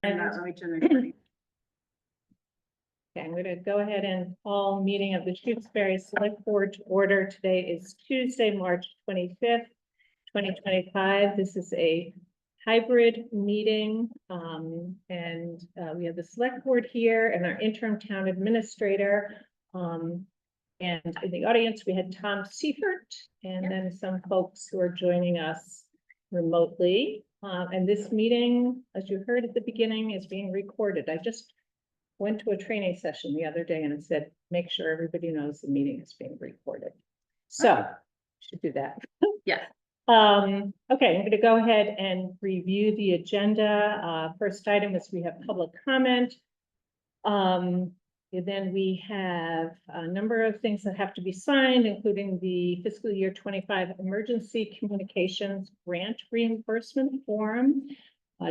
And let me turn the recording. Okay, I'm going to go ahead and call meeting of the Shutesbury Selectboard to order. Today is Tuesday, March 25th, 2025. This is a hybrid meeting, and we have the select board here and our interim town administrator. And in the audience, we had Tom Seifert and then some folks who are joining us remotely. And this meeting, as you heard at the beginning, is being recorded. I just went to a training session the other day and it said, make sure everybody knows the meeting is being recorded. So, should do that. Yes. Okay, I'm going to go ahead and review the agenda. First item is we have public comment. Then we have a number of things that have to be signed, including the fiscal year 25 emergency communications grant reimbursement form.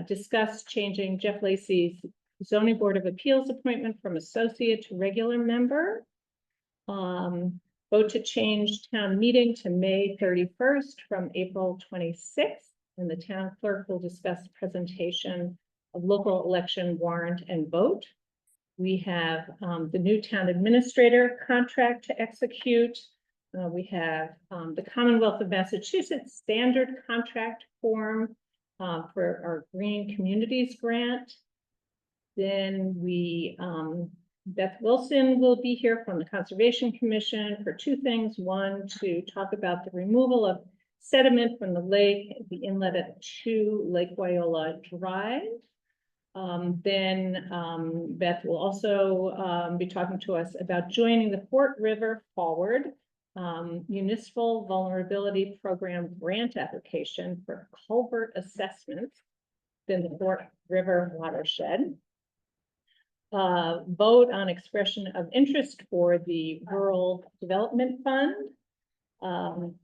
Discuss changing Jeff Lacey's zoning board of appeals appointment from associate to regular member. Vote to change town meeting to May 31st from April 26th. And the town clerk will discuss presentation of local election warrant and vote. We have the new town administrator contract to execute. We have the Commonwealth of Massachusetts standard contract form for our Green Communities grant. Then we, Beth Wilson will be here from the Conservation Commission for two things. One, to talk about the removal of sediment from the lake, the inlet at 2 Lake Wyola Drive. Then Beth will also be talking to us about joining the Fort River Forward Municipal Vulnerability Program grant application for culvert assessment in the Fort River watershed. Vote on expression of interest for the Rural Development Fund.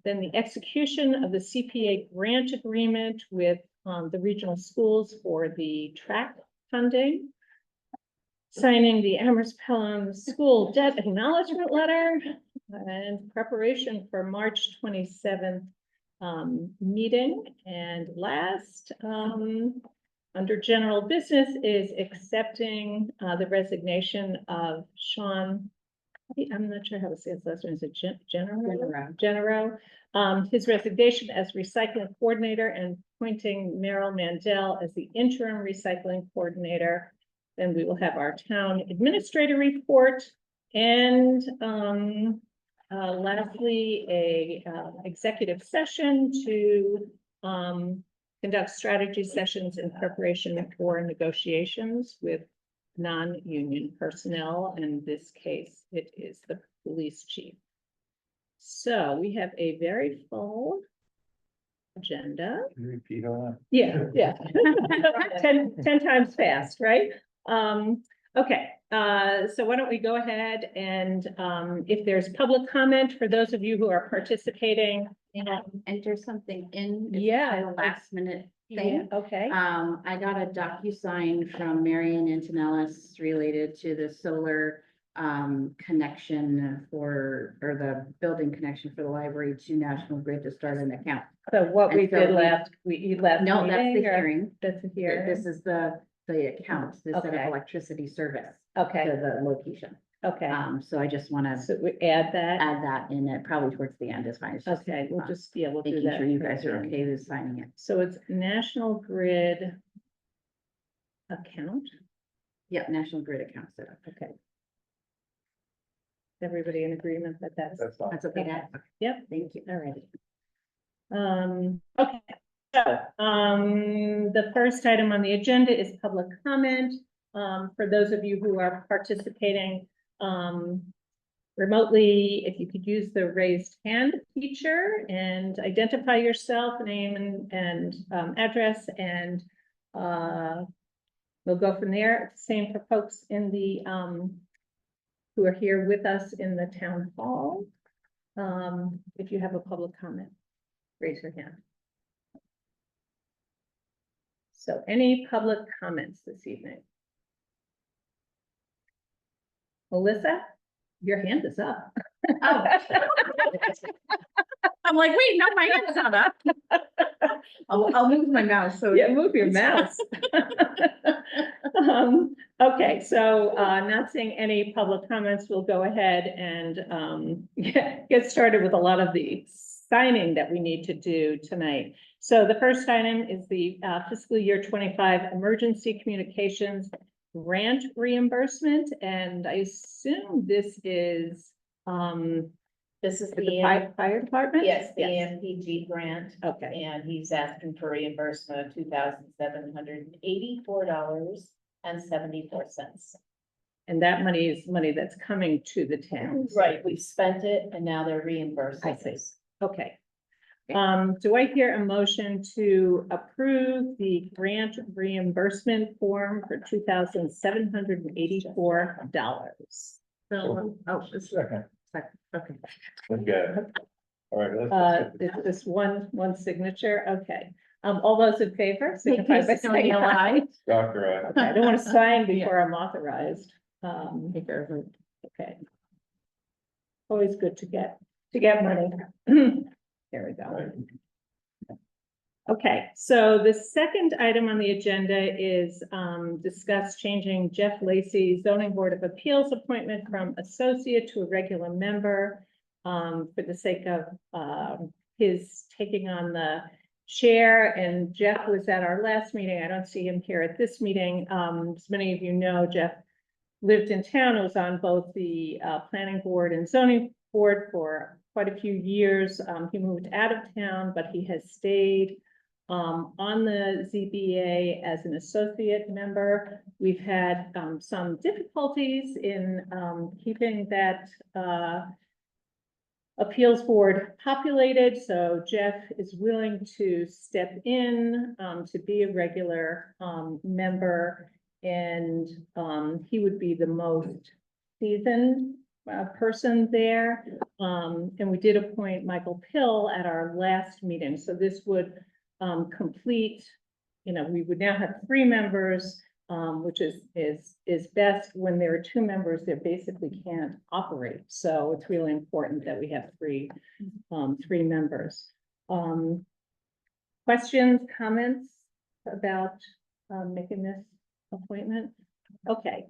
Then the execution of the CPA grant agreement with the regional schools for the track funding. Signing the Amherst Pelham School Debt Acknowledgement Letter and preparation for March 27th meeting. And last, under general business is accepting the resignation of Sean. I'm not sure how to say his last name. Is it Genero? His resignation as recycling coordinator and appointing Meryl Mandel as the interim recycling coordinator. Then we will have our town administrator report, and lastly, a executive session to conduct strategy sessions in preparation for negotiations with non-union personnel. In this case, it is the police chief. So we have a very full agenda. Can you repeat all that? Yeah. 10 times fast, right? Okay, so why don't we go ahead and if there's public comment for those of you who are participating. Enter something in. Yeah. A last minute thing. Yeah, okay. I got a DocuSign from Marion Antonellis related to the solar connection or the building connection for the library to National Grid to start an account. So what we And so did we- last, you left. No, that's the meeting, or- hearing. That's a hearing. This is the account, the set Okay. of electricity service Okay, to the location. okay. So I just want to So we add that. add that in it, probably towards the end is fine. It's just, Okay, we'll just, yeah, we'll do making that. sure you guys are okay with signing it. So it's National Grid account. Yep, National Grid account setup. Okay. Everybody in agreement that that's. That's all. That's okay, Dad? Yep. Thank you. All right. Okay, so, the first item on the agenda is public comment. For those of you who are participating, remotely, if you could use the raised hand feature and identify yourself, name and address, and, we'll go from there. Same for folks in the, who are here with us in the town hall. If you have a public comment, raise your hand. So any public comments this evening? Melissa, your hand is up. Oh. I'm like, wait, no, my hand's not up. I'll move my mouse, so. Yeah, move your mouse. Okay, so, not seeing any public comments, we'll go ahead and, get started with a lot of the signing that we need to do tonight. So the first item is the, fiscal year 25 emergency communications grant reimbursement, and I assume this is, This is for the the, fire department? yes, the MPG grant, Okay, and he's asking for reimbursement of $2,784.74. and that money is money that's coming to the town. Right, we spent it and now they're reimbursing I see. us. Okay. Do I hear a motion to approve the grant reimbursement form for $2,784? So, oh, it's Second. okay. Okay. All right. It's just one signature, okay. All those in favor, signify by saying O'Neill, aye. aye. Dr. Okay, I don't want to sign before I'm authorized. Take care of it. Okay. Always good to get money. There we go. Right. Okay, so the second item on the agenda is discuss changing Jeff Lacy's zoning board of appeals appointment from associate to a regular member for the sake of his taking on the chair. And Jeff was at our last meeting. I don't see him here at this meeting. As many of you know, Jeff lived in town, was on both the planning board and zoning board for quite a few years. He moved out of town, but he has stayed on the ZBA as an associate member. We've had some difficulties in keeping that appeals board populated, so Jeff is willing to step in to be a regular member, and he would be the most seasoned person there. And we did appoint Michael Pill at our last meeting, so this would complete, we would now have 3 members, which is best. When there are 2 members, they basically can't operate. So it's really important that we have 3 members. Questions, comments about making this appointment? Okay,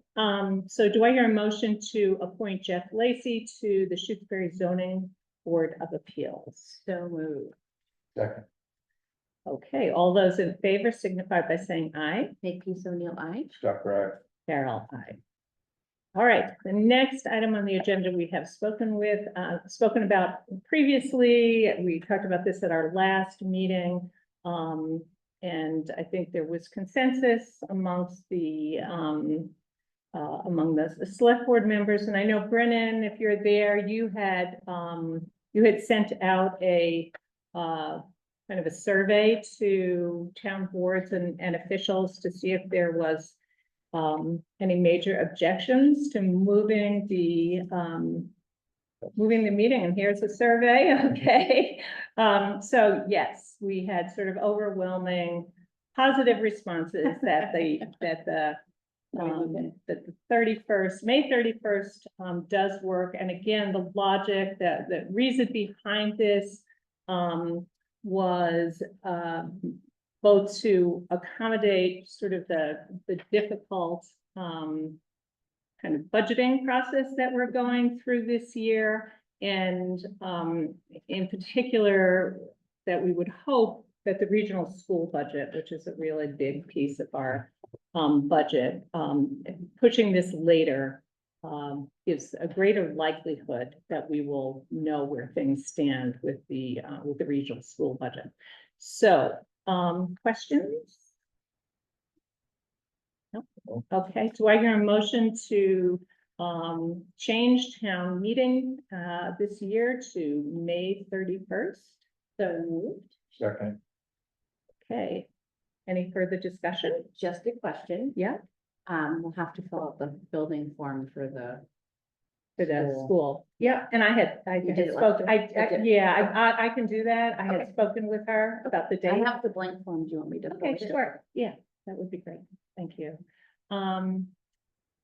so do I hear a motion to appoint Jeff Lacy to the Shutesbury Zoning Board of Appeals? So moved. Second. Okay, all those in favor signify by saying aye. Makepeace O'Neill, aye. Dr. Carol, aye. All right, the next item on the agenda we have spoken about previously. We talked about this at our last meeting. And I think there was consensus amongst the select board members. And I know Brennan, if you're there, you had sent out a kind of a survey to town boards and officials to see if there was any major objections to moving the meeting, and here's the survey. Okay. So yes, we had sort of overwhelming positive responses that the 31st, May 31st, does work. And again, the logic, the reason behind this was both to accommodate sort of the difficult kind of budgeting process that we're going through this year. And in particular, that we would hope that the regional school budget, which is a really big piece of our budget, pushing this later gives a greater likelihood that we will know where things stand with the regional school budget. So, questions? No? Okay, do I hear a motion to change town meeting this year to May 31st? So moved. Second. Okay, any further discussion? Just a question. Yeah, We'll have to fill out the building form for the. for the School. school. Yeah, and I had did it spoken, last year? I did. yeah, I can do that. I had Okay. spoken with her about the I date. have the blank form. Do you want me to? Okay, fill it? sure. Yeah, that would be great. Thank you.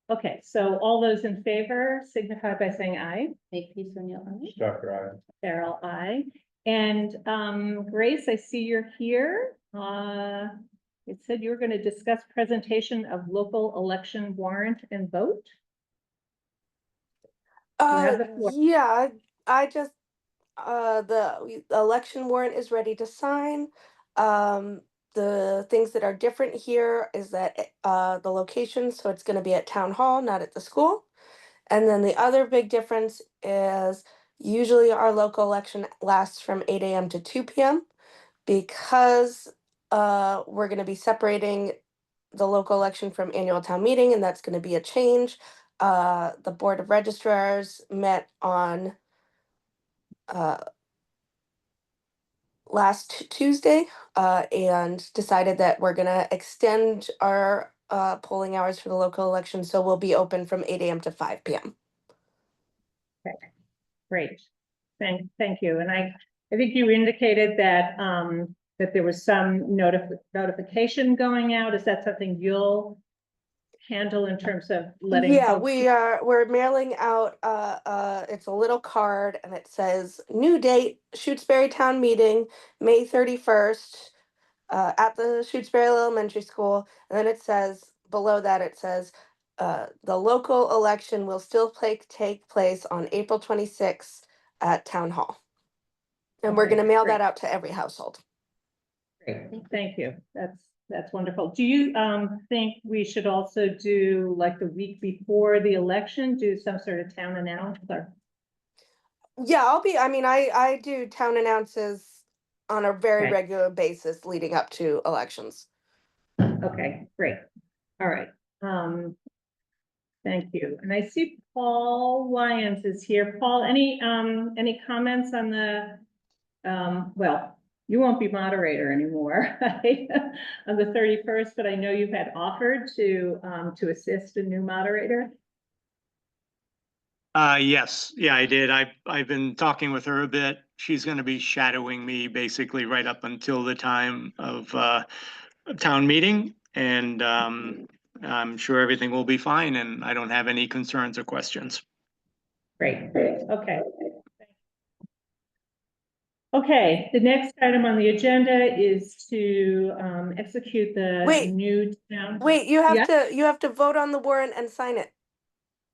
Okay, so all those in favor signify by saying aye. Makepeace O'Neill, aye. Dr. Farrell, aye. And Grace, I see you're here. It said you were going to discuss presentation of local election warrant and vote. You have the floor. Yeah, I just, the election warrant is ready to sign. The things that are different here is that, the location, so it's gonna be at town hall, not at the school. And then the other big difference is usually our local election lasts from 8 a.m. to 2 p.m. because, we're gonna be separating the local election from annual town meeting, and that's gonna be a change. The Board of Registrars met on uh, last Tuesday and decided that we're gonna extend our polling hours for the local election, so we'll be open from 8 a.m. to 5 p.m. Great. Thank you. And I think you indicated that, that there was some notification going out. Is that something you'll handle in terms of letting? Yeah, folks- we're mailing out it's a little card and it says new date, Shutesbury Town Meeting, May 31st, at the Shutesbury Elementary School. And then it says, below that, it says, the local election will still take place on April 26th at Town Hall. And we're Okay, gonna mail great. that out to every household. Great, thank you. That's wonderful. Do you think we should also do, like, the week before the election, do some sort of town announcement? Or- Yeah, I do town announces on a very Okay. regular basis leading up to elections. Okay, great. All right. Thank you. And I see Paul Lyons is here. Paul, any comments on the, well, you won't be moderator anymore on the 31st, but I know you've had offered to assist a new moderator. Yes, yeah, I did. I've been talking with her a bit. She's gonna be shadowing me basically right up until the time of town meeting. And I'm sure everything will be fine and I don't have any concerns or questions. Great, okay. Okay, the next item on the agenda is to execute the Wait. new town. Wait, you have to vote on the warrant and sign it.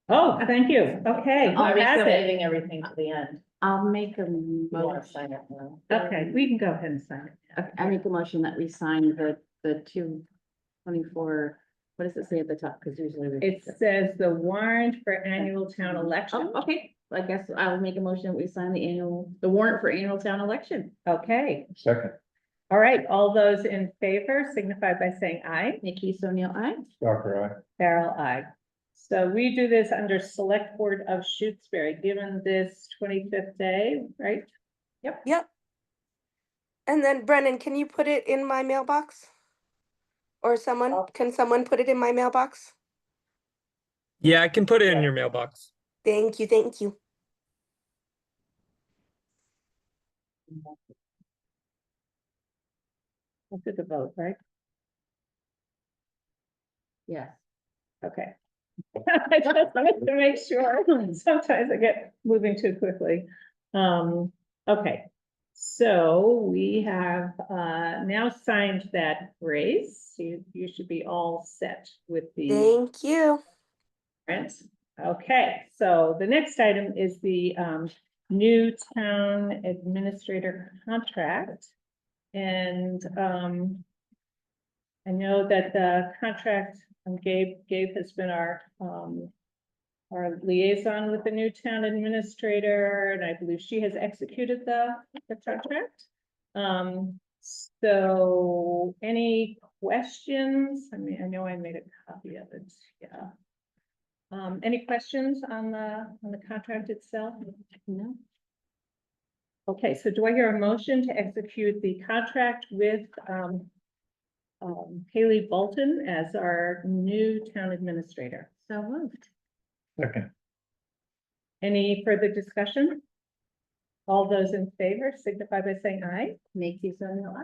Oh, thank you. Okay, who Are we has it? saving everything to the end? I'll make a You wanna motion. sign it now? Okay, we can go ahead and sign it. I make a motion that we sign the 2/24, what does it say at the top? Because usually. It says the warrant for annual town election. Oh, okay, I guess I'll make a motion that we sign the warrant for annual town election. Okay, Second, all right, all those in favor signify by saying aye. Nikki, Sonia, I. Stalker, aye. Farrell, aye. So we do this under Select Board of Shutesbury, given this 25th day, right? Yep. And then Brennan, can you put it in my mailbox? Or can someone put it in my mailbox? Yeah, I can put it in your mailbox. Thank you, thank you. We'll do the vote, right? Yes. Okay. I just wanted to make sure. Sometimes I get moving too quickly. Okay. So we have now signed that, Grace. You should be all set with the Thank you. warrant. Okay, so the next item is the new town administrator contract. And I know that the contract, Gabe has been our liaison with the new town administrator, and I believe she has executed the contract. So any questions? I mean, I know I made a copy of it, yeah. Any questions on the contract itself? No? Okay, so do I hear a motion to execute the contract with Haley Bolton as our new town administrator? So moved. Second, Any further discussion? All those in favor signify by saying aye. Nikki, Sonia, I.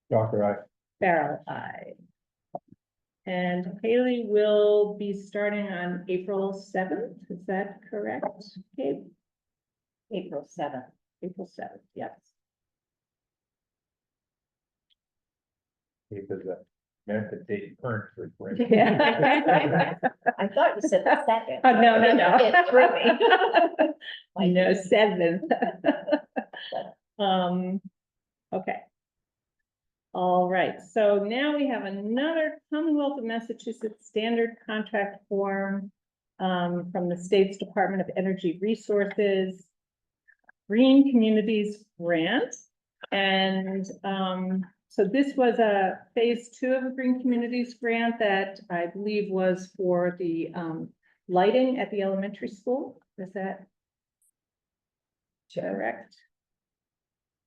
Stalker, aye. Farrell, aye. And Haley will be starting on April 7th, is that correct, Gabe? April 7th. April 7th, yes. Because meant the date current for. Yeah. I thought you said the second. Oh, no, no, no. It threw me. I know, 7th. Okay. All right, so now we have another Commonwealth of Massachusetts standard contract form from the state's Department of Energy Resources, Green Communities Grant. And so this was a phase 2 of a Green Communities Grant that I believe was for the lighting at the elementary school. Is that correct?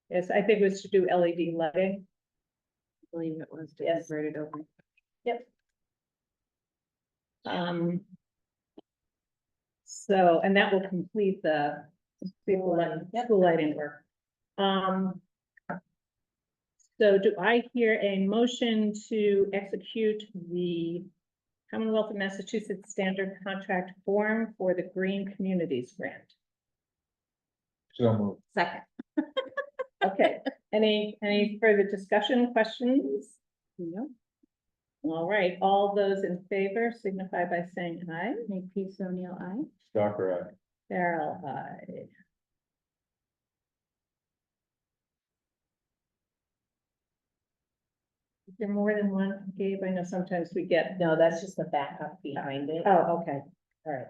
Yes, I think it was to do LED lighting. I believe it was to Yes. convert it over. So, and that will complete the school lighting work. So do I hear a motion to execute the Commonwealth of Massachusetts standard contract form for the Green Communities Grant? So moved. Second. Okay, any further discussion, questions? No. All right, all those in favor signify by saying aye. Makepeace O'Neill, aye. Stalker, aye. Farrell, aye. Is there more than one, Gabe? I know sometimes we get, No, that's just the backup behind it. oh, okay, all right,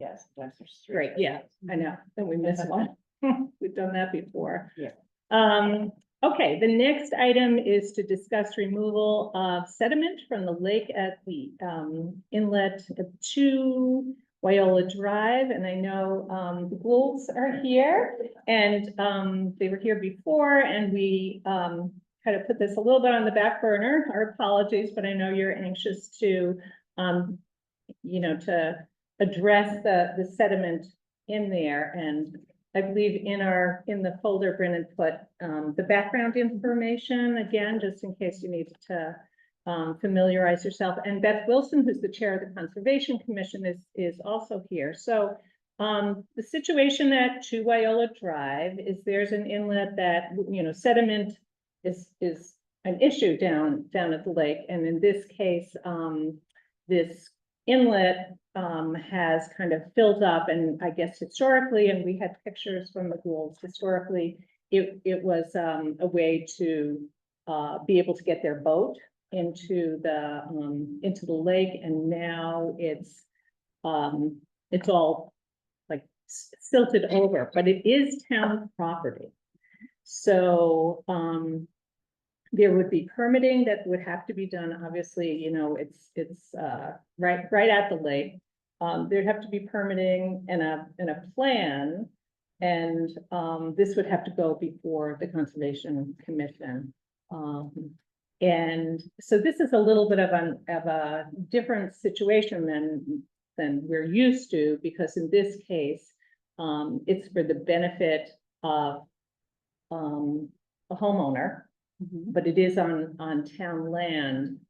Yes. That's great, yeah, I know, then we missed one. We've done that before. Yeah. Okay, the next item is to discuss removal of sediment from the lake at the inlet to Wyola Drive, and I know the Goulds are here, and they were here before, and we kind of put this a little bit on the back burner. Our apologies, but I know you're anxious to you know, to address the sediment in there, and I believe in the folder, Brennan put the background information again, just in case you need to familiarize yourself. And Beth Wilson, who's the chair of the Conservation Commission, is also here. So the situation at 2 Wyola Drive is there's an inlet that, you know, sediment is an issue down at the lake. And in this case, this inlet has kind of filled up, and I guess historically, and we had pictures from the Goulds, historically, it was a way to be able to get their boat into the lake, and now it's all like silted over, but it is town property. So there would be permitting that would have to be done. Obviously, you know, it's right at the lake. There'd have to be permitting and a plan, and this would have to go before the Conservation Commission. And so this is a little bit of a different situation than we're used to, because in this case, it's for the benefit of a homeowner, but it is on town land.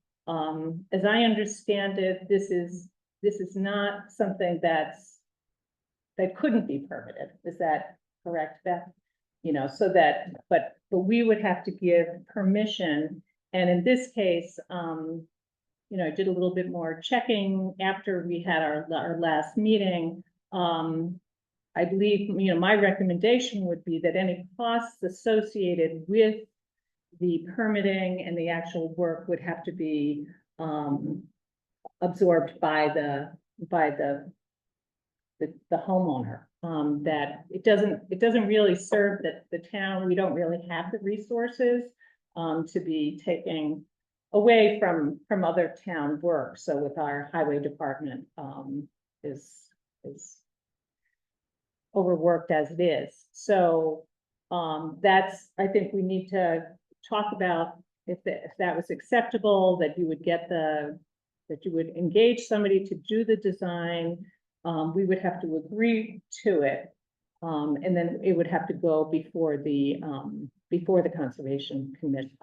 As I understand it, this is not something that couldn't be permitted. Is that correct, Beth? You know, so that, but we would have to give permission. And in this case, you know, I did a little bit more checking after we had our last meeting. I believe, you know, my recommendation would be that any costs associated with the permitting and the actual work would have to be absorbed by the homeowner. That it doesn't really serve the town. We don't really have the resources to be taking away from other town work. So with our highway department is overworked as it is. So that's, I think we need to talk about if that was acceptable, that you would engage somebody to do the design. We would have to agree to it. And then it would have to go before the Conservation Commission.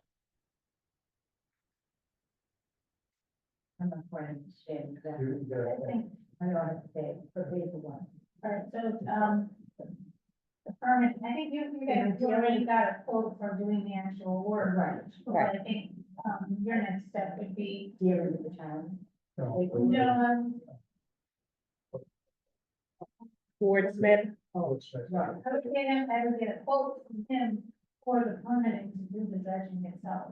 I'm not quite understanding exactly. I think I know how to say it, but here's the one. All right, so, the permit, I think you already got a quote for doing the actual work. Right, But right. I think, your next step would be, Dealing with the town. no, Wordsmith, Right. I would get a quote from him for the permitting to do the dredging itself.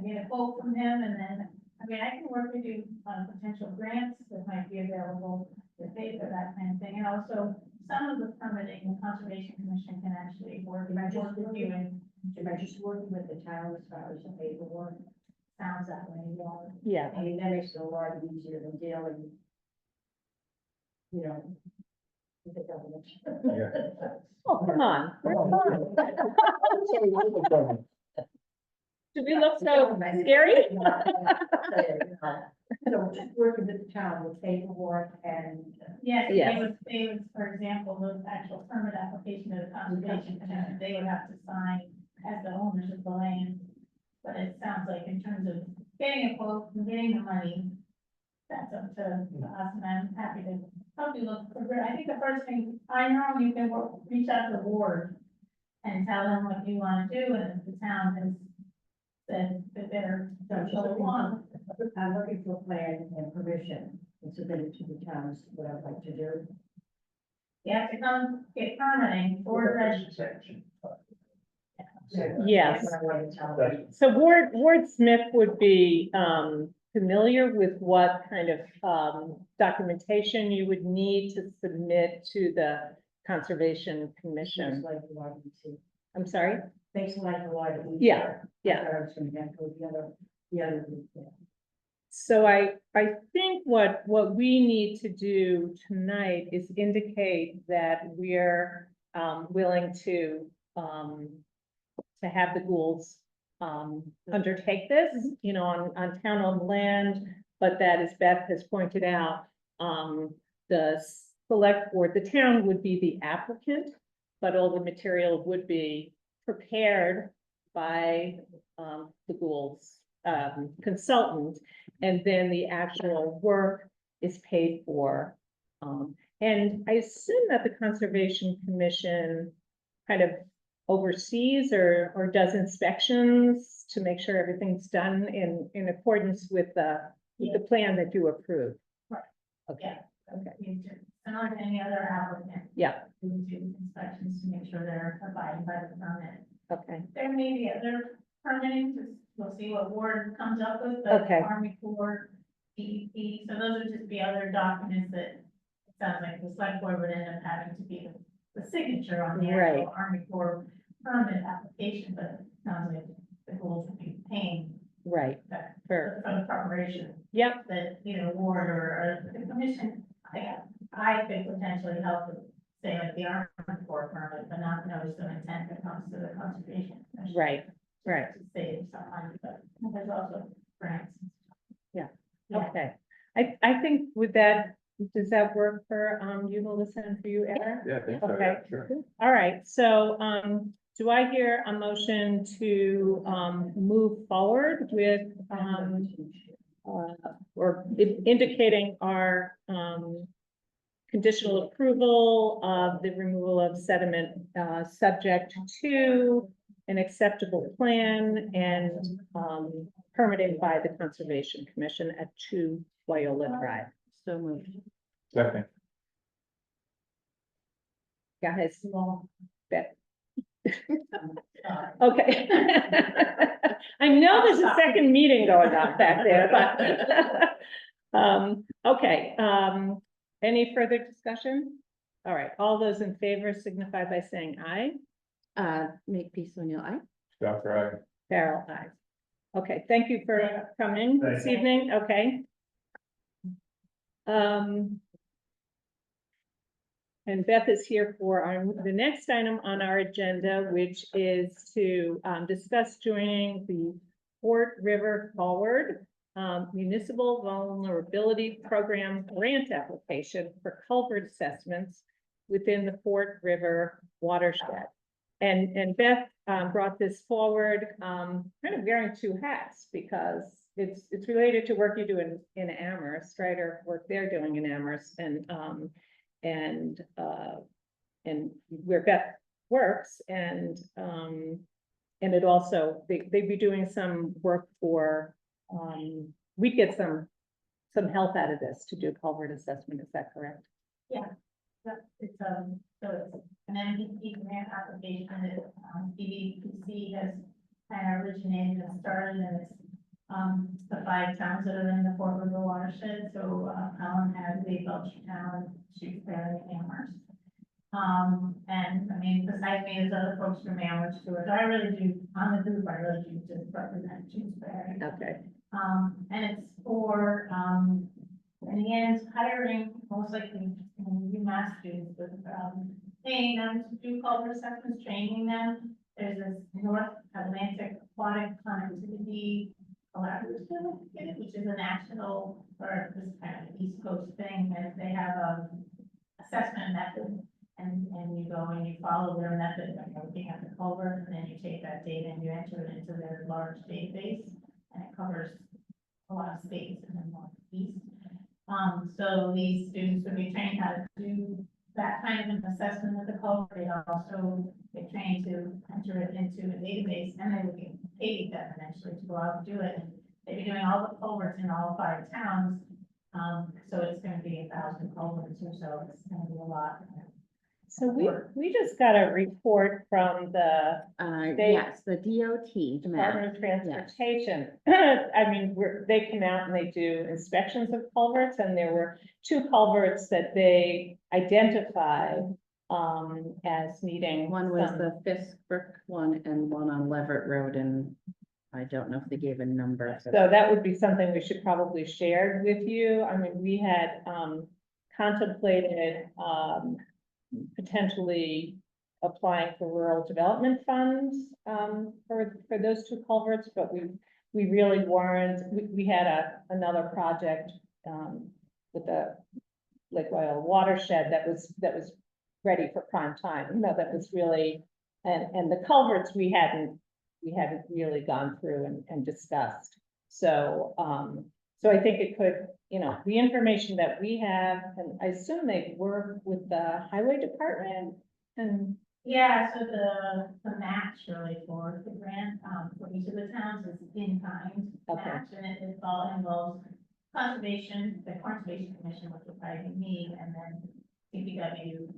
Get a quote from him and then, I mean, I can work with you on potential grants that might be available to pay for that kind of thing. And also, some of the permitting, the Conservation Commission can actually work with you and If I just working with the town as far as the paperwork, sounds that way, yeah. yeah. I mean, that makes it a lot easier than dealing, you know, with the government. Yeah. Oh, come on. Do we look so scary? So just working with the town with paperwork and. Yes, Yes. they would, for example, the actual permit application of the Conservation Commission, they would have to sign as the owners of the land. But it sounds like in terms of getting a quote and getting the money, that's up to us, and I'm happy to help you look for, I think the first thing, I know you can reach out to the board and tell them what you want to do, and if the town has said that they're, I'm looking for plan and permission and submit it to the town, is what I'd like to do. you have to come get permitting for dredging. Yes. That's what I want to tell them. So Wordsmith would be, familiar with what kind of, documentation you would need to submit to the Conservation Commission. Makes life a lot easier. I'm sorry? Makes life a lot easier. Yeah, yeah. I thought I was gonna have to go the other route, yeah. So I think what we need to do tonight is indicate that we're, willing to have the Goulds, undertake this, you know, on town-owned land, but that, as Beth has pointed out, the select board, the town would be the applicant, but all the material would be prepared by, the Goulds, consultant, and then the actual work is paid for. And I assume that the Conservation Commission kind of oversees or does inspections to make sure everything's done in accordance with the plan that you approve. Right. Okay, Yeah. okay, And like any other applicant. yeah, We do inspections to make sure they're abiding by the permit. okay, There may be other permitting, just we'll see what ward comes up with, but Okay. Army Corps, DEP, so those would just be other documents that it sounds like the select board would end up having to be the signature on the Right. actual Army Corps permit application, but it sounds like the goals would be paying right, that for, for the preparation yep, that, you know, ward or the commission, I could potentially help with, say, like the Army Corps permit, but not notice of intent that comes to the conservation. Commission. right, right, To save some money, but there's also grants. Yeah. Yeah. okay. I think with that, does that work for, you, Melissa, and for you, Eric? Yeah, I think so, Okay. yeah, sure. All right, so, do I hear a motion to, move forward with, or indicating our, conditional approval of the removal of sediment, subject to an acceptable plan and, permitted by the Conservation Commission at 2 Wyola Drive. So moved. Second. Guys, bet. Okay. I know there's a second meeting going on back there, but, okay, any further discussion? All right, all those in favor signify by saying aye. Make peace O'Neill, aye. Dr. I. Carol, aye. Okay, thank you for coming this evening, okay. And Beth is here for the next item on our agenda, which is to discuss joining the Fort River Forward Municipal Vulnerability Program grant application for culvert assessments within the Fort River watershed. And Beth brought this forward, kind of wearing two hats, because it's related to work you do in Amherst, right, or work they're doing in Amherst, and where Beth works and it also, they'd be doing some work for, we'd get some help out of this to do culvert assessment, is that correct? It's, so it's an MVP grant application that, PVPC has kind of originated and started, and it's, the 5 towns that are in the Fort River watershed, so, Pelham has Belchertown, Shutesbury, and Amherst. And I mean, besides me, there's other folks from Amherst too, so I really do, on the group, I really do just represent Shutesbury. Okay. And it's for, in the end, hiring most likely UMass students with, paying them to do culvert assessments, training them. There's this North Atlantic Aquatic Connectivity Collaborative, which is a national, or this kind of East Coast thing, and they have assessment method. And you go and you follow their method, like looking at the culvert, and then you take that data and you enter it into their large database, and it covers a lot of states in the Northeast. So these students would be trained how to do that kind of an assessment of the culvert. They also get trained to enter it into a database, and they would get paid then eventually to go out and do it. And they'd be doing all the culverts in all 5 towns. So it's gonna be 1,000 culverts or so. It's gonna be a lot. So we just got a report from the State Yes, the DOT, the map. Department of Transportation. I mean, they come out and they do inspections of culverts, and there were 2 culverts that they identified as needing. One was some- the Fisk Brook one and one on Leverett Road, and I don't know if they gave a number. So that would be something we should probably share with you. I mean, we had contemplated potentially applying for rural development funds for those 2 culverts, but we really weren't. We had another project with the Lake Royal watershed that was ready for prime time. You know, that was really, and the culverts we hadn't really gone through and discussed. So I think it could, you know, the information that we have, and I assume they work with the highway department and. Yeah, so the match really for the grant, for each of the towns is in kind Okay. match, and it all involves conservation, the Conservation Commission, which will probably be me, and then DPW,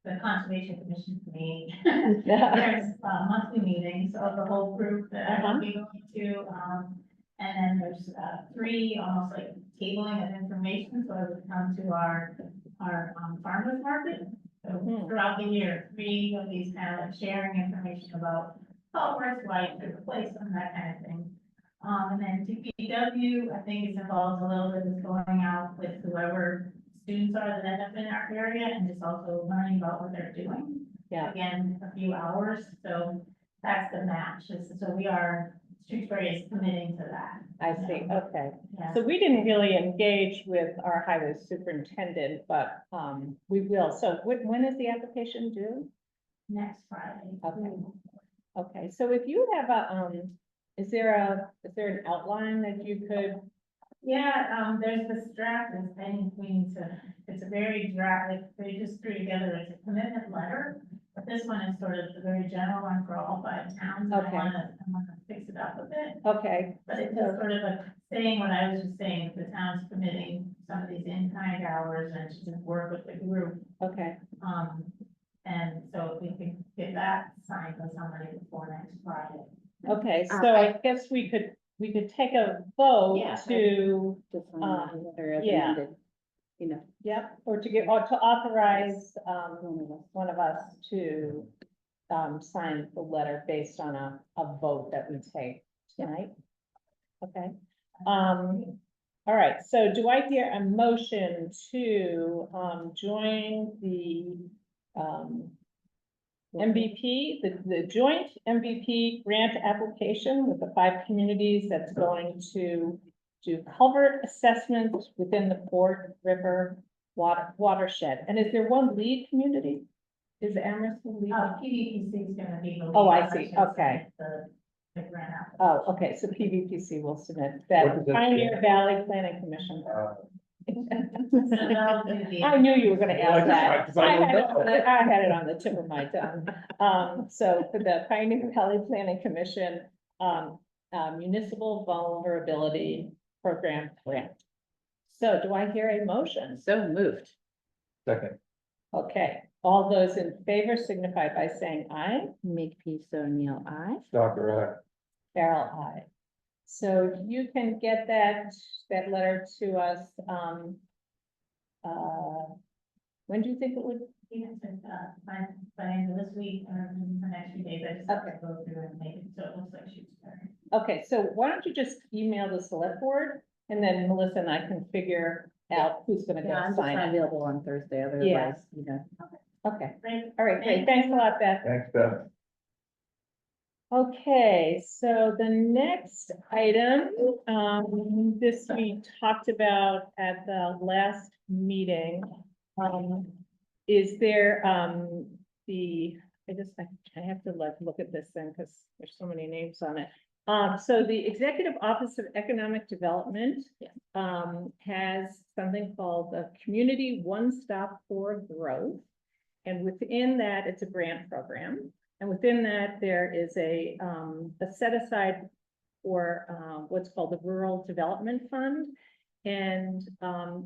the Conservation Commission for me. There's monthly meetings of the whole group that I will be going to, and then there's 3 almost like tabling of information, so I would come to our farmers market. So throughout the year, 3 of these kind of like sharing information about culverts, why you should replace them, that kind of thing. And then DPW, I think is involved a little bit with going out with whoever students are that end up in our area, and just also learning about what they're doing. Yeah. Again, a few hours, so that's the match. So we are, Shutesbury is committing to that. I see, okay. Yeah. So we didn't really engage with our highway superintendent, but we will. So when is the application due? Next Friday. Okay. Okay, so if you have is there an outline that you could? Yeah, there's this draft that's pending between, it's a very draft, like, they just threw together, it's a commitment letter. But this one is sort of the very general one for all 5 towns. Okay. I wanna fix it up a bit, Okay, but it's just sort of a saying what I was just saying, the town's committing some of these in-kind hours and to work with the group. okay. And so if we can get that signed by somebody before next Friday. Okay, so I guess we could take a vote Yeah. to, To sign that letter as yeah. amended, you know, yep, or to authorize one of us. one of us to sign the letter based on a vote that we take tonight. Okay, all right, so do I hear a motion to join the MVP, the joint MVP grant application with the 5 communities that's going to do culvert assessments within the Fort River watershed? And is there one lead community? Is Amherst the lead? PVPC is gonna be the. Oh, I lead, see. should Okay. submit The grant application. Oh, okay, so PVPC will submit What that does that Pioneer stand Valley Planning Commission. So that'll do the. I knew you were gonna ask that. 'Cause I don't know. I had it on the tip of my tongue. So for the Pioneer Valley Planning Commission, Municipal Vulnerability Program Grant. So do I hear a motion? So moved. Second. Okay, all those in favor signify by saying aye. Makepeace O'Neill, I. Stocker, Carol, aye. So you can get that letter to us, when do you think it would? Even since, by the end of this week or in the next few days, I just have to go through and make it, so it looks like Shutesbury. Okay, so why don't you just email the select board, and then Melissa and I can figure out who's gonna Yeah, go I'm just sign not it. available on Thursday, otherwise, you know. Okay, Great. all right, great, thanks a lot, Beth. Thanks, Beth. Okay, so the next item, this we talked about at the last meeting. Is there, I have to like look at this thing because there's so many names on it. So the Executive Office of Economic Development, has something called the Community One Stop for Growth. And within that, it's a grant program. And within that, there is a set aside for what's called the Rural Development Fund. And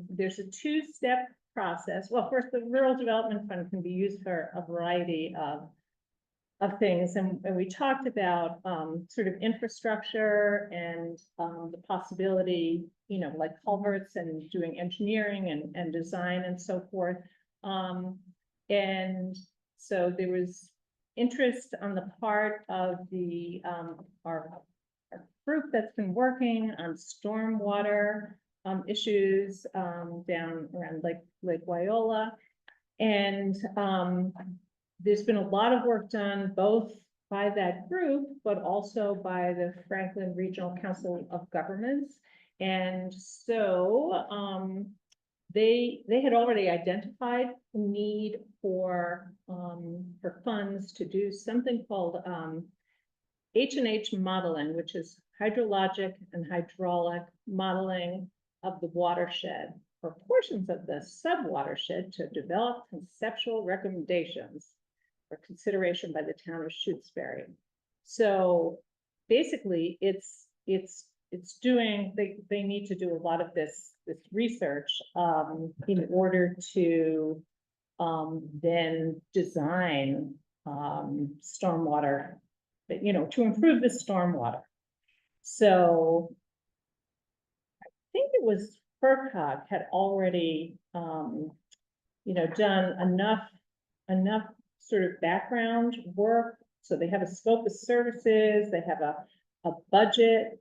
there's a two-step process. Well, first, the Rural Development Fund can be used for a variety of things. And we talked about sort of infrastructure and the possibility, you know, like culverts and doing engineering and design and so forth. And so there was interest on the part of the our group that's been working on stormwater issues down around Lake Wyola. And there's been a lot of work done both by that group, but also by the Franklin Regional Council of Governments. And so they had already identified the need for funds to do something called H&H modeling, which is hydrologic and hydraulic modeling of the watershed for portions of the sub-watershed to develop conceptual recommendations for consideration by the town of Shutesbury. So basically it's doing, they need to do a lot of this research in order to then design stormwater, you know, to improve the stormwater. So I think it was FERCog had already, you know, done enough sort of background work. So they have a scope of services, they have a budget,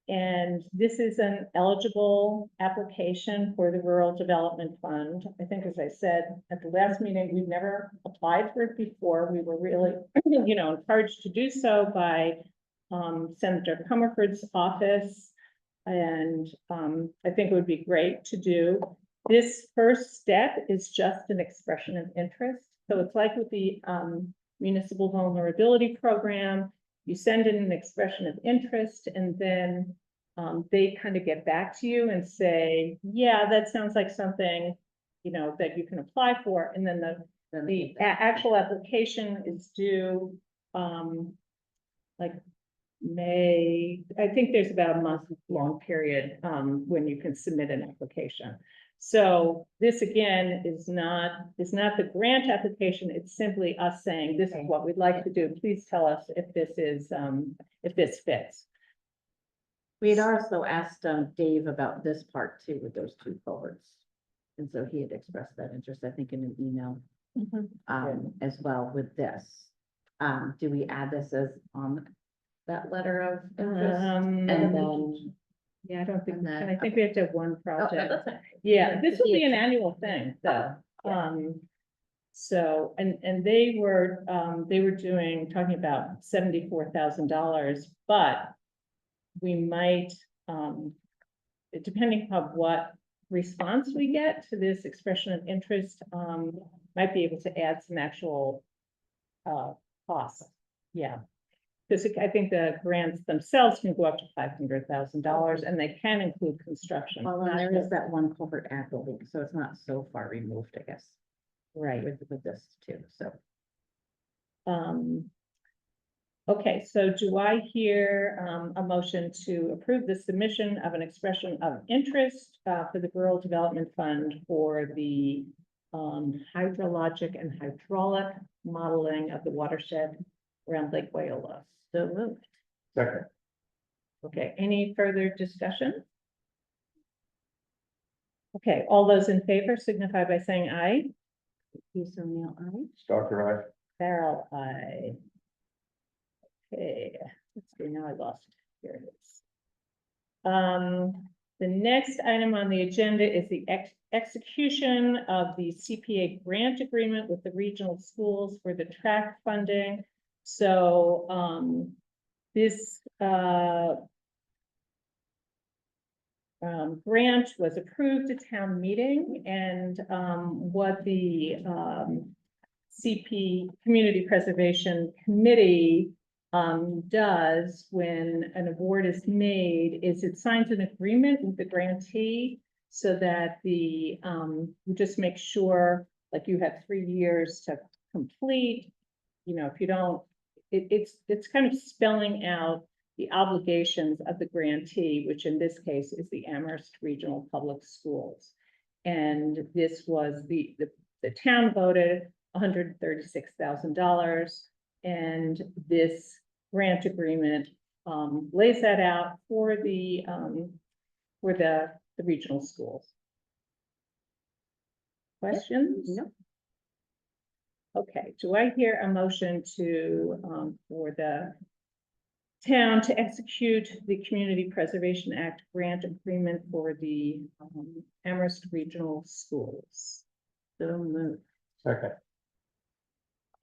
and this is an eligible application for the Rural Development Fund. I think, as I said at the last meeting, we've never applied for it before. We were really, you know, encouraged to do so by Senator Comerford's office. And I think it would be great to do. This first step is just an expression of interest. So it's like with the Municipal Vulnerability Program, you send in an expression of interest and then they kind of get back to you and say, yeah, that sounds like something, you know, that you can apply for. And then the actual application is due like May. I think there's about a month-long period when you can submit an application. So this again is not the grant application. It's simply us saying, this is what we'd like to do. Please tell us if this fits. We had also asked Dave about this part too, with those two culverts. And so he had expressed that interest, I think, in an email as well with this. Do we add this as on that letter of interest? And then Yeah, I don't think, And then- and I think we have to have one Oh, project. that's fine. Yeah, this will be an Yeah. annual thing, though. Yeah. So, and they were talking about $74,000, but we might, depending on what response we get to this expression of interest, might be able to add some actual costs. Yeah. because I think the grants themselves can go up to $500,000 and they can include construction. Well, and not there is just- that one culvert at building, so it's not so far removed, I guess, Right. with this too, so. Okay, so do I hear a motion to approve the submission of an expression of interest for the Rural Development Fund for the hydrologic and hydraulic modeling of the watershed around Lake Wyola? So moved. Second. Okay, any further discussion? Okay, all those in favor signify by saying aye. Lisa O'Neill, aye. Stalker, aye. Farrell, aye. Okay, let's see, now I lost it. Here it is. The next item on the agenda is the execution of the CPA grant agreement with the regional schools for the track funding. So, this, grant was approved at town meeting, and, what the, CP, Community Preservation Committee, does when an award is made is it signs an agreement with the grantee so that the, you just make sure, like you have 3 years to complete. You know, if you don't, it's kind of spelling out the obligations of the grantee, which in this case is the Amherst Regional Public Schools. And this was the town voted $136,000. And this grant agreement lays that out for the regional schools. Questions? No. Okay, do I hear a motion to for the town to execute the Community Preservation Act grant agreement for the Amherst Regional Schools? So moved. Second.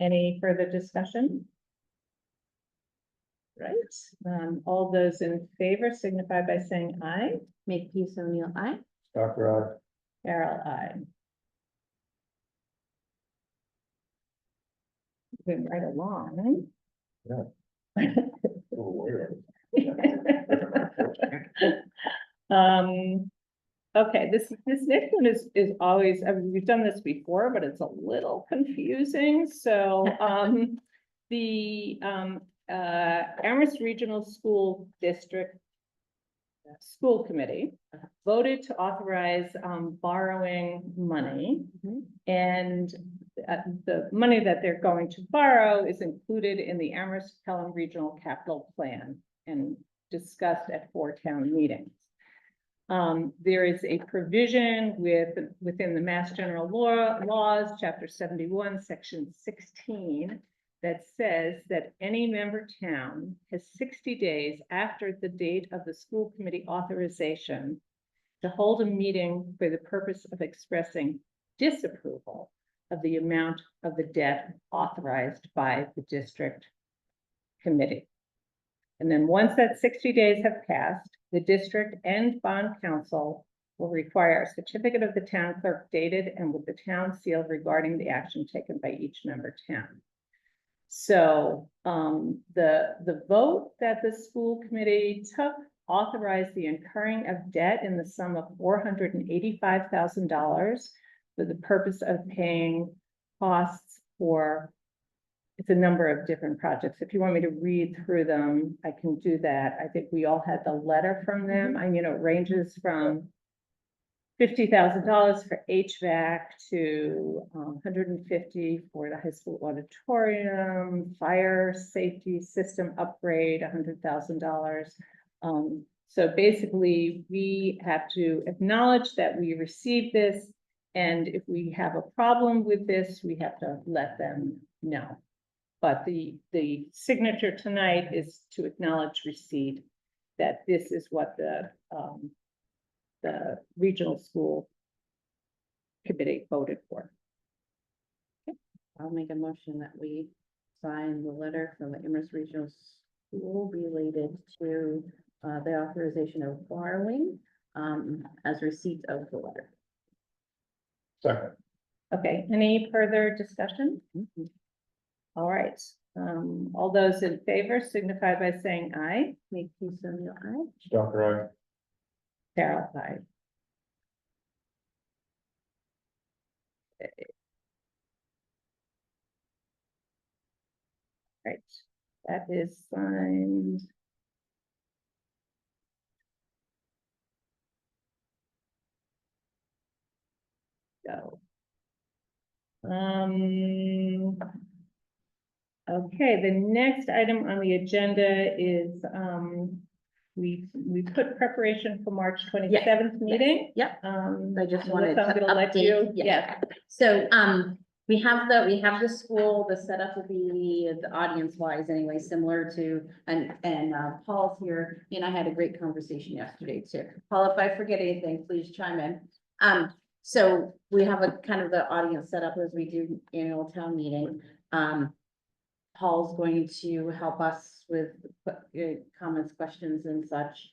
Any further discussion? Right, all those in favor signify by saying aye. Lisa O'Neill, aye. Stalker, Carol, aye. Moving right along. aye. Oh, weird. Okay, this next one is always, I mean, we've done this before, but it's a little confusing, so, the, Amherst Regional School District School Committee voted to authorize, borrowing money. Mhm. And the money that they're going to borrow is included in the Amherst Pelham Regional Capital Plan and discussed at 4 town meetings. There is a provision within the Mass General Laws, Chapter 71, Section 16, that says that any member town has 60 days after the date of the school committee authorization to hold a meeting for the purpose of expressing disapproval of the amount of the debt authorized by the district committee. And then once that 60 days have passed, the district and bond council will require a certificate of the town clerk dated and with the town seal regarding the action taken by each member town. So the vote that the school committee took authorized the incurring of debt in the sum of $485,000 for the purpose of paying costs for, it's a number of different projects. If you want me to read through them, I can do that. I think we all had the letter from them. I mean, it ranges from $50,000 for HVAC to $150,000 for the high school auditorium, fire safety system upgrade, $100,000. So basically, we have to acknowledge that we received this, and if we have a problem with this, we have to let them know. But the signature tonight is to acknowledge receipt that this is what the regional school committee voted for. I'll make a motion that we sign the letter from the Amherst Regional School related to the authorization of borrowing as receipt of the letter. Second. Okay, any further discussion? Mhm. All right, all those in favor signify by saying aye. Make peace on your eye. Stocker, Carol, aye. Right, that is signed. Go. Okay, the next item on the agenda is, we put preparation for March 27th meeting. Yep. I just wanted Melissa, I'm to gonna let you, update. yeah, So, we have the school, the setup will be the audience wise anyway, similar to, and Paul's here. He and I had a great conversation yesterday too. Paul, if I forget anything, please chime in. So we have a kind of the audience setup as we do annual town meeting. Paul's going to help us with comments, questions and such.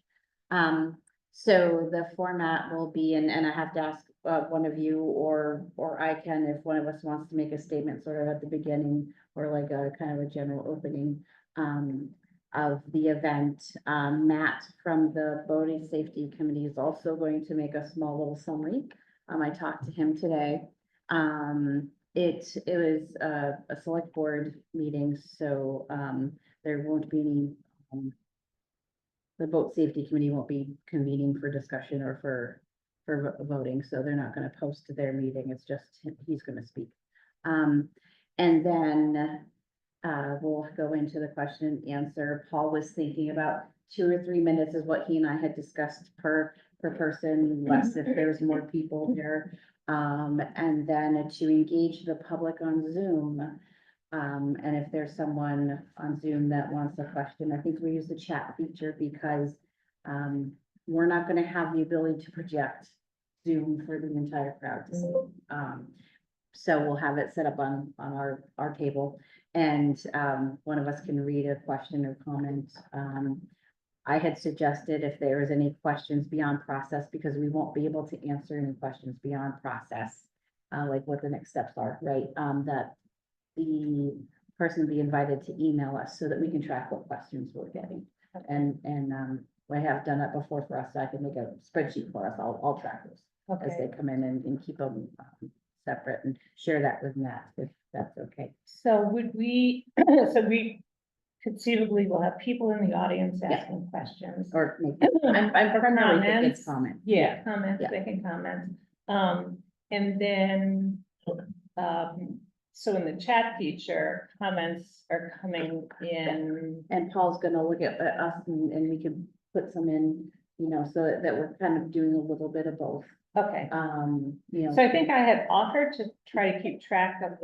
So the format will be, and I have to ask one of you or I can, if one of us wants to make a statement sort of at the beginning or like a kind of a general opening of the event. Matt from the Boating Safety Committee is also going to make a small little summary. I talked to him today. It was a select board meeting, so there won't be any, the boat safety committee won't be convening for discussion or for voting, so they're not gonna post their meeting, it's just, he's gonna speak. And then we'll go into the question and answer. Paul was thinking about 2 or 3 minutes is what he and I had discussed per person, less if there's more people there. And then to engage the public on Zoom. And if there's someone on Zoom that wants a question, I think we use the chat feature because we're not gonna have the ability to project Zoom for the entire crowd to see. So we'll have it set up on our table and one of us can read a question or comment. I had suggested if there was any questions beyond process, because we won't be able to answer any questions beyond process, like what the next steps are, right? That the person be invited to email us so that we can track what questions we're getting. And I have done that before for us, so I can make a spreadsheet for us. I'll track those as okay. they come in and keep them separate and share that with Matt, if that's okay. So would we, so we conceivably will have people in the audience Yeah. asking questions. Or maybe, I'm primarily thinking Comments. comment. Yeah, comments, Yeah. making comments. And then, so in the chat feature, comments are coming in. And Paul's gonna look at us and we can put some in, you know, so that we're kind of doing a little bit of both. Okay, You know. so I think I had offered to try to keep track of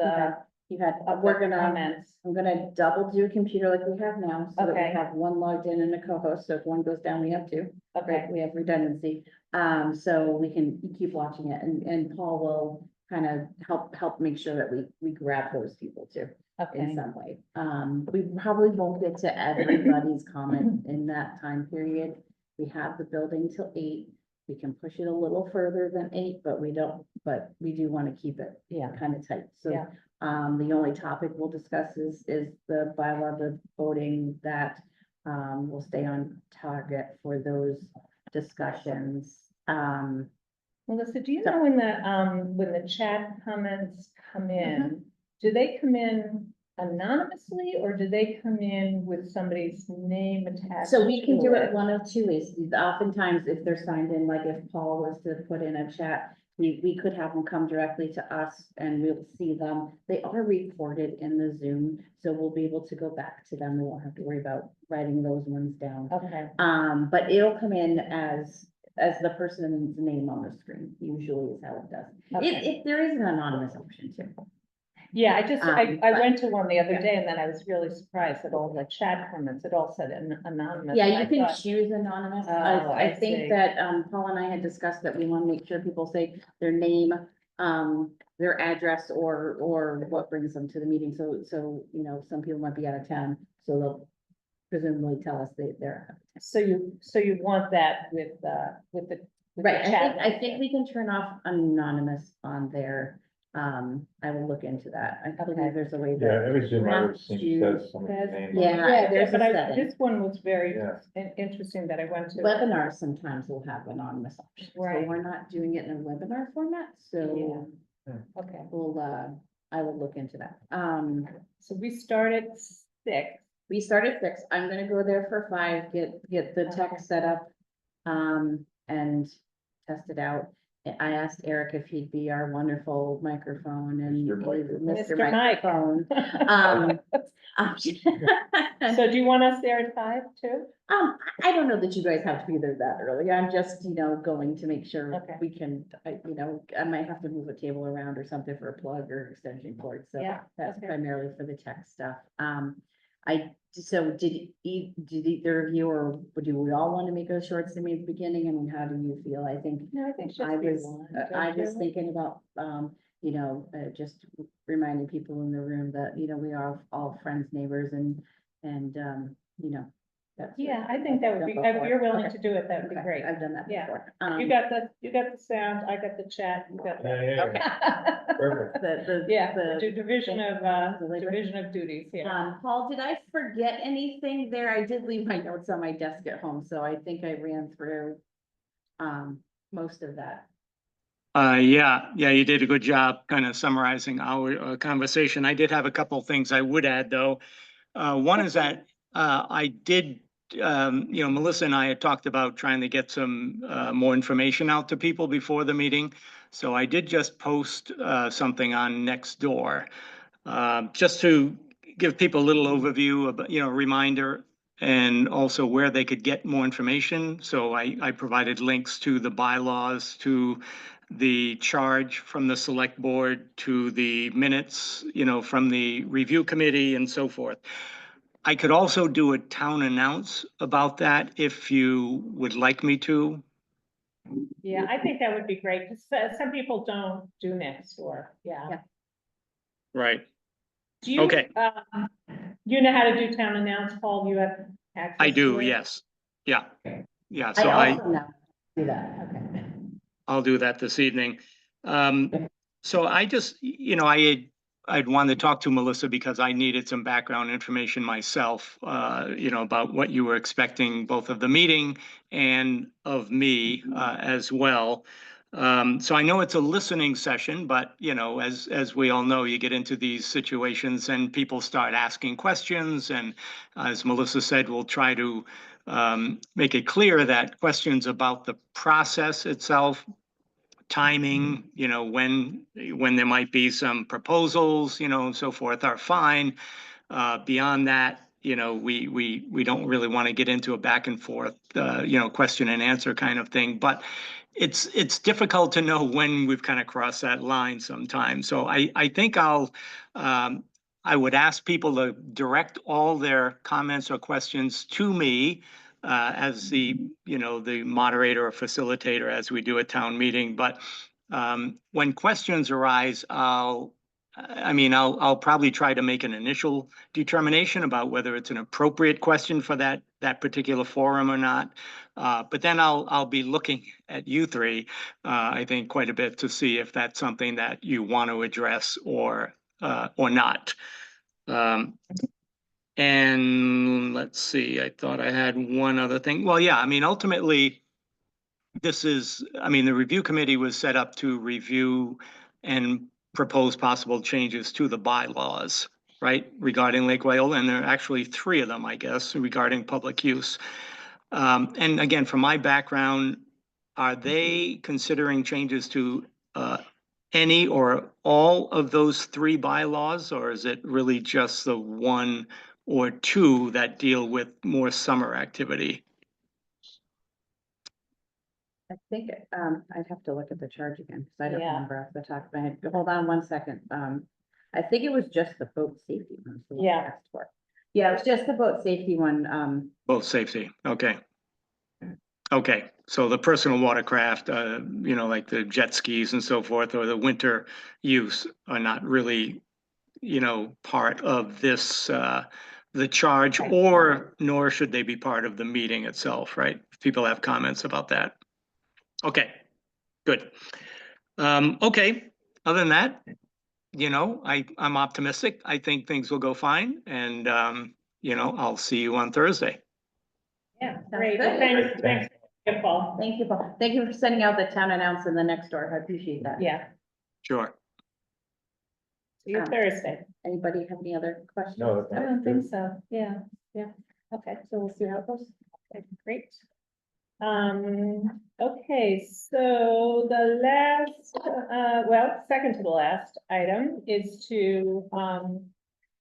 You had, of we're the gonna, comments. I'm gonna double do a computer like we have now, so that we Okay. have one logged in and a co-host, so if one goes down, we have two. Okay, Right, we have redundancy, so we can keep watching it, and Paul will kind of help make sure that we grab those people too, in okay, some way. We probably won't get to everybody's comment in that time period. We have the building till 8, we can push it a little further than 8, but we do want to keep it yeah, kind of tight, so. Yeah. The only topic we'll discuss is the bylaw, the voting that, will stay on target for those discussions. Melissa, do you So- know when the chat comments come in, do they come in anonymously or do they come in with somebody's name attached? So we can to do it one of two ways. Oftentimes, if they're signed in, like if Paul was to put in a chat, we could have them come directly to us and we'll see them. They are recorded in the Zoom, so we'll be able to go back to them. We won't have to worry about writing those ones down. Okay, But it'll come in as the person's name on the screen, usually is how it does. okay. There is an anonymous option too. Yeah, I but- went to one the other yeah. day and then I was really surprised at all the chat comments. It all said anonymous. Yeah, and you I can thought, choose anonymous. Oh, I I think see. that, Paul and I had discussed that we want to make sure people say their name, their address or what brings them to the meeting. So, you know, some people might be out of town, so they'll presumably tell us they're. So you want that with the Right, chat. I think we can turn off anonymous on there. I will look into that. I Okay. believe there's a way Yeah, that. every Zoom I would see Massachusetts says some of the says- names. Yeah, there's a but setting. this one was very Yeah. interesting that I went to. Webinars sometimes will have anonymous options, so Right. we're not doing it in a webinar format, so Okay, we'll, I will look into that. so we start at 6. We start at 6. I'm gonna go there for 5, get the tech Okay. set up, and test it out. I asked Eric if he'd be our wonderful microphone and Mr. Microphone. Mr. Mr. Mike. Microphone. So do you want us there at 5 too? I don't know that you guys have to be there that early. I'm just, going to make sure Okay. we can, I might have to move a table around or something for a plug or extension cord. So Yeah, that's okay. primarily for the tech stuff. So did either of you, or do we all want to make a short summary at the beginning? I mean, how do you feel? I think No, I think I just be was, one. I don't was you? thinking about, just reminding people in the room that, we are all friends, neighbors, and, that's. Yeah, I think that would be, Done if before. you're willing Okay. to do it, that would be Okay, great. I've done that Yeah. before. You got the sound, I got the chat, you got Yeah, the. yeah, Okay. perfect. Yeah, The, do division of, the labor. division of duties here. Paul, did I forget anything there? I did leave my notes on my desk at home, so I think I ran through, most of that. Yeah, you did a good job kind of summarizing our conversation. I did have a couple of things I would add, though. One is that I did, Melissa and I had talked about trying to get some more information out to people before the meeting. So I did just post something on Nextdoor, just to give people a little overview, of, reminder, and also where they could get more information. So I provided links to the bylaws, to the charge from the select board, to the minutes, from the review committee and so forth. I could also do a town announce about that if you would like me to. Yeah, I think that would be great, because some people don't do Nextdoor, yeah. Yeah. Right. Do you, Okay. You know how to do town announce, Paul? You have access I to do, it? yes. Yeah. Yeah, I so also know do that, okay. I'll do that this evening. So I just, I'd wanted to talk to Melissa because I needed some background information myself, about what you were expecting, both of the meeting and of me, as well. So I know it's a listening session, but, as we all know, you get into these situations and people start asking questions. And as Melissa said, we'll try to make it clear that questions about the process itself, timing, when there might be some proposals, and so forth, are fine. Beyond that, we don't really want to get into a back and forth, question and answer kind of thing. But it's difficult to know when we've kind of crossed that line sometimes. So I think I would ask people to direct all their comments or questions to me, as the moderator or facilitator, as we do a town meeting. But when questions arise, I'll probably try to make an initial determination about whether it's an appropriate question for that particular forum or not. But then I'll be looking at you three, I think, quite a bit to see if that's something that you want to address or not. And let's see, I thought I had one other thing. Well, yeah, ultimately, the review committee was set up to review and propose possible changes to the bylaws, right, regarding Lake Wyola, and there are actually 3 of them, I guess, regarding public use. And again, from my background, are they considering changes to any or all of those 3 bylaws, or is it really just the 1 or 2 that deal with more summer activity? I think, I'd have to look at the charge again, because I don't Yeah. remember off the top of my head. Hold on one second. I think it was just the boat safety one. so Yeah. I asked for. Yeah, it was just the boat safety one. Both safety, okay. Okay, so the personal watercraft, like the jet skis and so forth, or the winter use are not really, part of this, the charge, Right. or nor should they be part of the meeting itself, right? If people have comments about that. Okay, good. Okay, other than that, you know, I'm optimistic. I think things will go fine and, you know, I'll see you on Thursday. Yeah, Sounds great. good. Thanks, Thanks. Paul. Thank you, Paul. Thank you for sending out the town announce in the next door. I appreciate that. Yeah, Sure. see you Thursday. Anybody have any other questions? No, I don't think so. Yeah, yeah. Okay, so we'll see how it goes. Okay, great. Okay, so the last, well, second to the last item is to,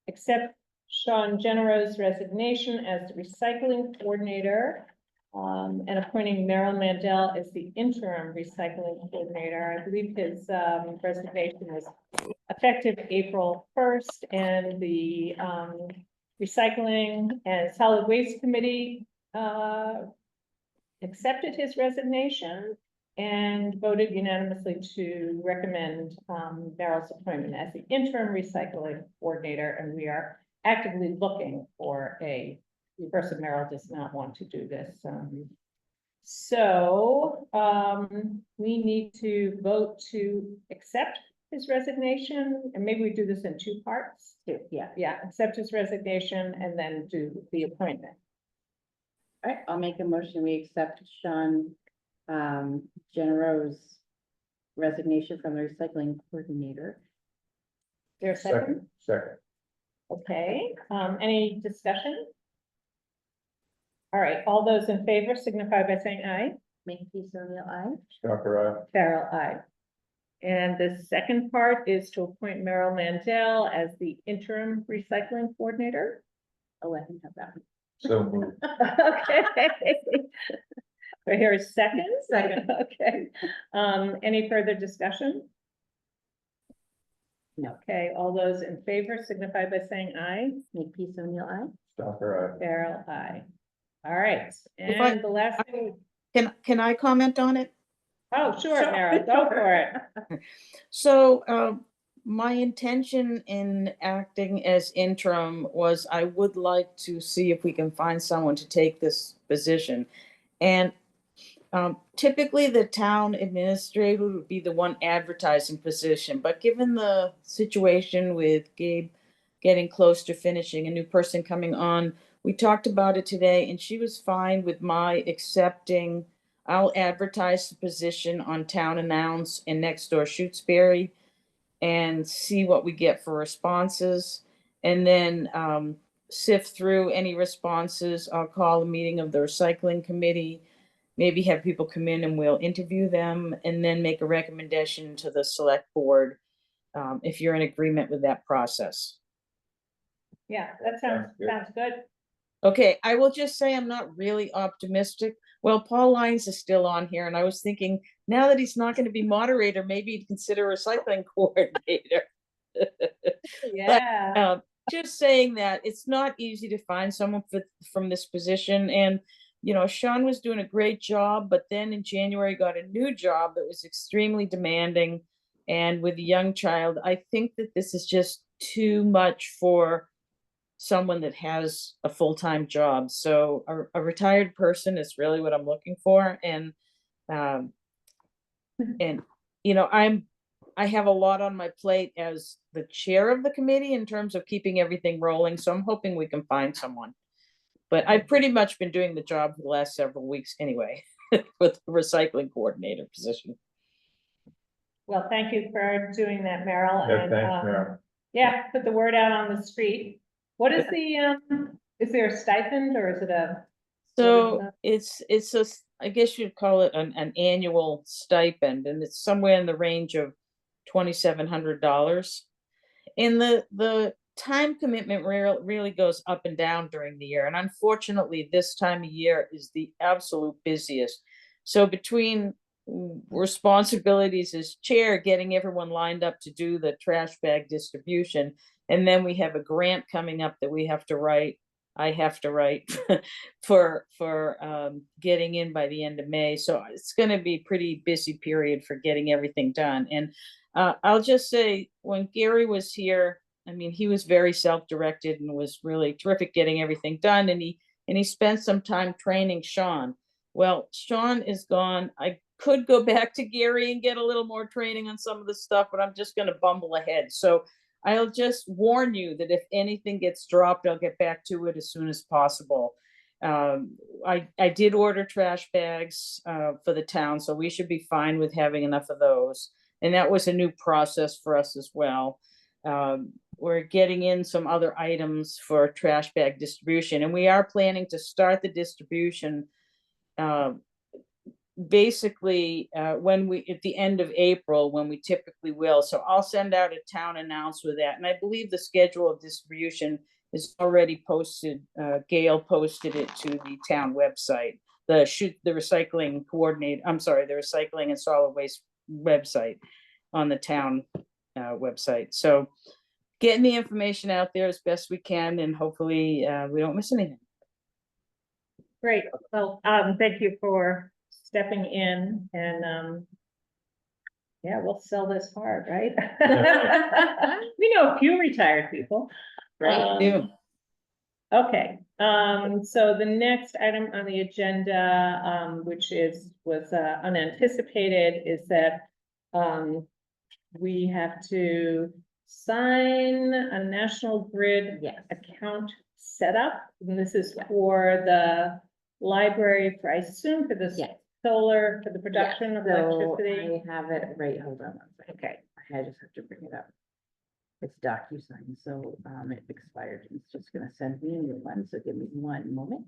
accept Sean Genero's resignation as the recycling coordinator, and appointing Merrill Mandel as the interim recycling coordinator. I believe his, resignation was effective April 1st, and the, Recycling and Solid Waste Committee, accepted his resignation and voted unanimously to recommend Merrill's appointment as the interim recycling coordinator, and we are actively looking for a person. Merrill does not want to do this. So we need to vote to accept his resignation, and maybe we do this in two parts. Yeah. Yeah, accept his resignation and then do the appointment. All right, I'll make a motion. We accept Sean Genero's resignation from the recycling coordinator. Is there a second? Second, second. Okay, any discussion? All right, all those in favor signify by saying aye. Makepeace O'Neill, aye. Stalker, Farrell, aye. And the second part is to appoint Merrill Mandel as the interim recycling coordinator. I'll let him have that one. so moved. Okay. Right here is second. Second. Okay, any further discussion? No. Okay, all those in favor signify by saying aye. Makepeace O'Neill, aye. Stalker, Farrell, aye. All right, If I- and the last thing, Can I comment on it? oh, sure, Merrill, go for it. So, my intention in acting as interim was I would like to see if we can find someone to take this position. And typically the town administrator would be the one advertising position, but given the situation with Gabe getting close to finishing, a new person coming on, we talked about it today and she was fine with my accepting. I'll advertise the position on Town Announce and Nextdoor Shutesbury and see what we get for responses. And then sift through any responses. I'll call a meeting of the recycling committee, maybe have people come in and we'll interview them and then make a recommendation to the select board if you're in agreement with that process. Yeah, that sounds good. Okay, I will just say I'm not really optimistic. Well, Paul Lyons is still on here, and I was thinking now that he's not going to be moderator, maybe he'd consider recycling coordinator. Yeah. Just saying that it's not easy to find someone from this position, and you know, Sean was doing a great job, but then in January got a new job that was extremely demanding, and with a young child, I think that this is just too much for someone that has a full-time job. So a retired person is really what I'm looking for. And you know, I have a lot on my plate as the chair of the committee in terms of keeping everything rolling. So I'm hoping we can find someone. But I've pretty much been doing the job for the last several weeks anyway, with the recycling coordinator position. Well, thank you for doing that, Merrill. yeah, and, thanks, Merrill. yeah, put the word out on the street. What is the, is there a stipend or is it a? So it's a, I guess you'd call it an annual stipend, and it's somewhere in the range of $2,700. And the time commitment really goes up and down during the year. And unfortunately, this time of year is the absolute busiest. So between responsibilities as chair, getting everyone lined up to do the trash bag distribution, and then we have a grant coming up that we have to write. I have to write for getting in by the end of May. So it's going to be pretty busy period for getting everything done. And I'll just say, when Gary was here, I mean, he was very self-directed and was really terrific getting everything done. And he spent some time training Sean. Well, Sean is gone. I could go back to Gary and get a little more training on some of the stuff, but I'm just gonna bumble ahead. So I'll just warn you that if anything gets dropped, I'll get back to it as soon as possible. I did order trash bags for the town, so we should be fine with having enough of those. And that was a new process for us as well. We're getting in some other items for trash bag distribution, and we are planning to start the distribution basically when we, at the end of April, when we typically will. So I'll send out a town announcement with that. And I believe the schedule of distribution is already posted. Gail posted it to the town website, the recycling coordinate, I'm sorry, the recycling and solid waste website on the town website. So getting the information out there as best we can, and hopefully we don't miss anything. Great. Well, thank you for stepping in, and yeah, we'll sell this hard, right? We know a few retired people. Yeah. Okay, so the next item on the agenda, which was unanticipated, is that we have to sign a National Grid Yes. account setup, and this is for the library, for I assume for the Yes. solar, for the production of So electricity. I have it right, hold on one second. Okay, I just have to bring it up. It's DocuSign, so it expired. It's just gonna send me a new one, so give me one moment.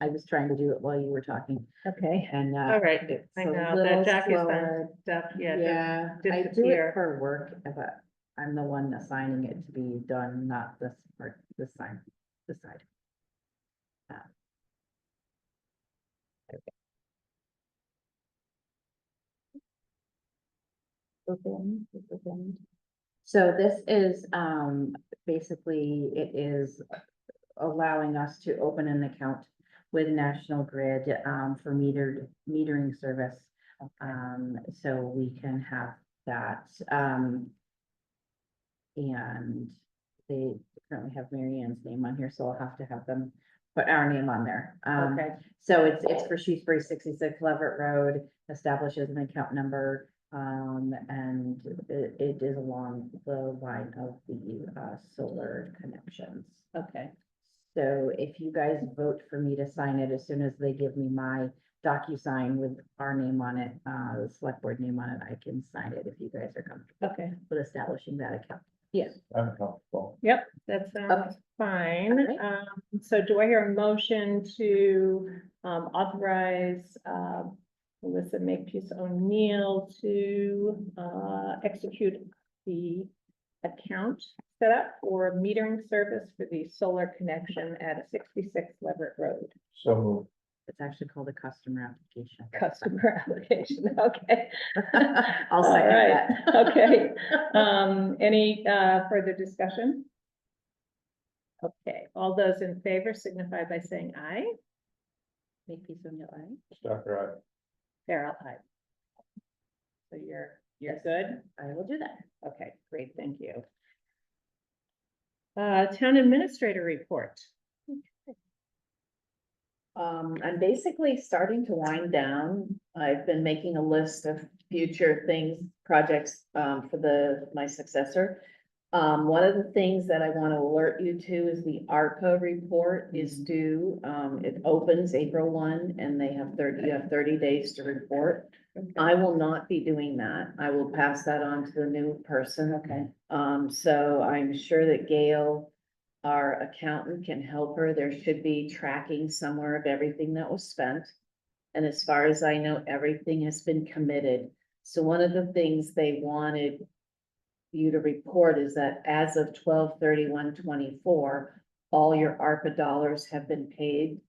I was trying to do it while you were talking, okay, and all right, it's I a know, little that DocuSign slower. stuff, yeah. Yeah, I do disappear. it for work, but I'm the one assigning it to be done, not this part, this side, this side. Open, it's open. So this is, basically, it is allowing us to open an account with National Grid, for metering service. So we can have that, and they currently have Mary Ann's name on here, so I'll have to have them put our name on there. Okay. So it's for Shutesbury 66 Leverett Road, establishes an account number, and it is along the line of the solar connections. Okay, So if you guys vote for me to sign it, as soon as they give me my DocuSign with our name on it, the select board name on it, I can sign it if you guys are comfortable okay, with establishing that account. I'm comfortable. yep, that sounds fine. Alright. So do I hear a motion to authorize Melissa Makepeace O'Neill to execute the account setup for metering service for the solar connection at 66 Leverett Road? So moved. It's actually called a customer application. Customer application, okay. I'll All second right, that. okay. Any further discussion? Okay, all those in favor signify by saying aye. Make peace on your eye. Dr. Farrell, aye. So you're Yes. good? I will do that. Okay, great, thank you. Town administrator report. I'm basically starting to wind down. I've been making a list of future things, projects, for my successor. One of the things that I want to alert you to is the ARPA report is due. It opens April 1 and you have 30 days to report. I will not be doing that. I will pass that on to the new person. Okay. So I'm sure that Gail, our accountant, can help her. There should be tracking somewhere of everything that was spent. And as far as I know, everything has been committed. So one of the things they wanted you to report is that as of 12/31/24, all your ARPA dollars have been paid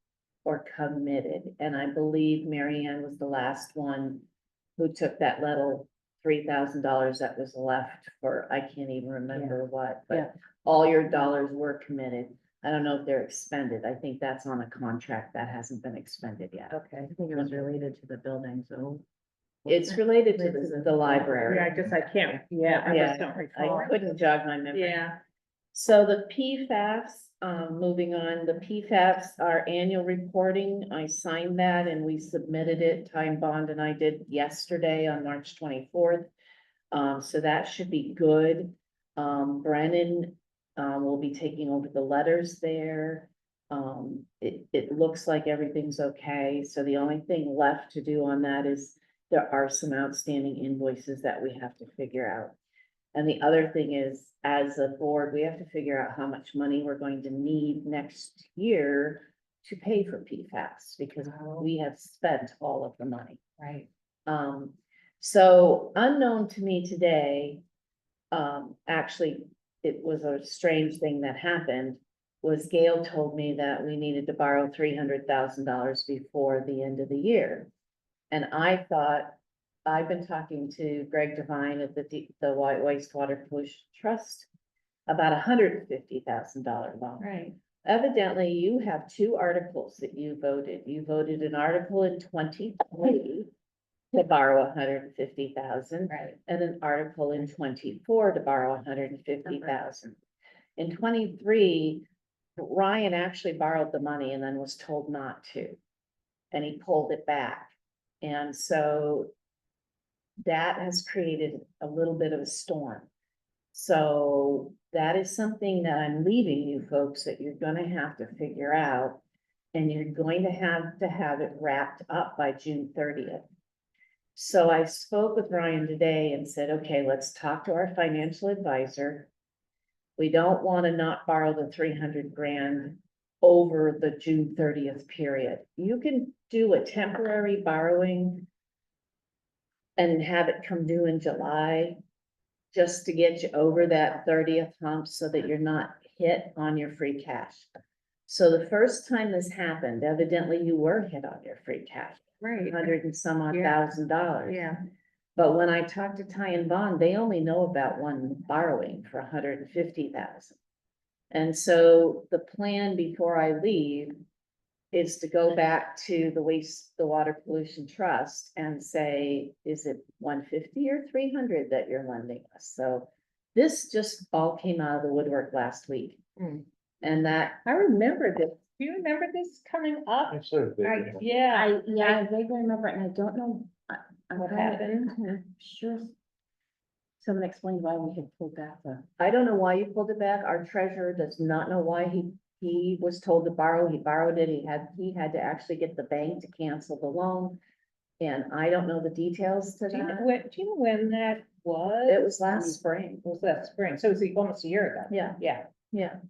or committed. And I believe Mary Ann was the last one who took that little $3,000 that was left for, I can't even remember what, Yeah. but all your dollars were committed. I don't know if they're expended. I think that's on a contract that hasn't been expended yet. Okay, I think it was related to the building, so. It's related to Related to the the Yeah, library. I can't, yeah, I Yeah, just don't recall. I couldn't jog my memory. Yeah, So the PFAS, moving on, the PFAS, our annual reporting, I signed that and we submitted it, Time Bond and I did yesterday on March 24th. So that should be good. Brennan, will be taking over the letters there. It looks like everything's okay, so the only thing left to do on that is there are some outstanding invoices that we have to figure out. And the other thing is, as a board, we have to figure out how much money we're going to need next year to pay for PFAS, because we have spent all of the money. Right. So unknown to me today, actually, it was a strange thing that happened, was Gail told me that we needed to borrow $300,000 before the end of the year. And I thought, I've been talking to Greg Devine at the White Wastewater Pollution Trust about $150,000 loan. Right. Evidently, you have two articles that you voted. You voted an article in 2020 to borrow 150,000. Right. And an article in 24 to borrow 150,000. In 23, Ryan actually borrowed the money and then was told not to. And he pulled it back. And so that has created a little bit of a storm. So that is something that I'm leaving you folks that you're gonna have to figure out. And you're going to have it wrapped up by June 30th. So I spoke with Ryan today and said, okay, let's talk to our financial advisor. We don't want to not borrow the 300 grand over the June 30th period. You can do a temporary borrowing and have it come due in July, just to get you over that 30th hump so that you're not hit on your free cash. So the first time this happened, evidently you were hit on your free cash. Right. 100 and some odd Yeah. $1,000. Yeah. But when I talked to Ty and Bond, they only know about one borrowing for 150,000. And so the plan before I leave is to go back to the Water Pollution Trust and say, is it 150 or 300 that you're lending us? So this just all came out of the woodwork last week. Hmm. And that, I remember this. Do you remember this coming up? It's sort of big. Yeah. I vaguely remember it, and I don't know. I'm What kinda- happened? kinda sure. Someone explained why we had pulled back the. I don't know why you pulled it back. Our treasurer does not know why he was told to borrow. He borrowed it. He had to actually get the bank to cancel the loan. And I don't know the details to Do you know that. when that was? It was last spring. It was last spring, so it was almost a year ago. Yeah. Yeah. Yeah.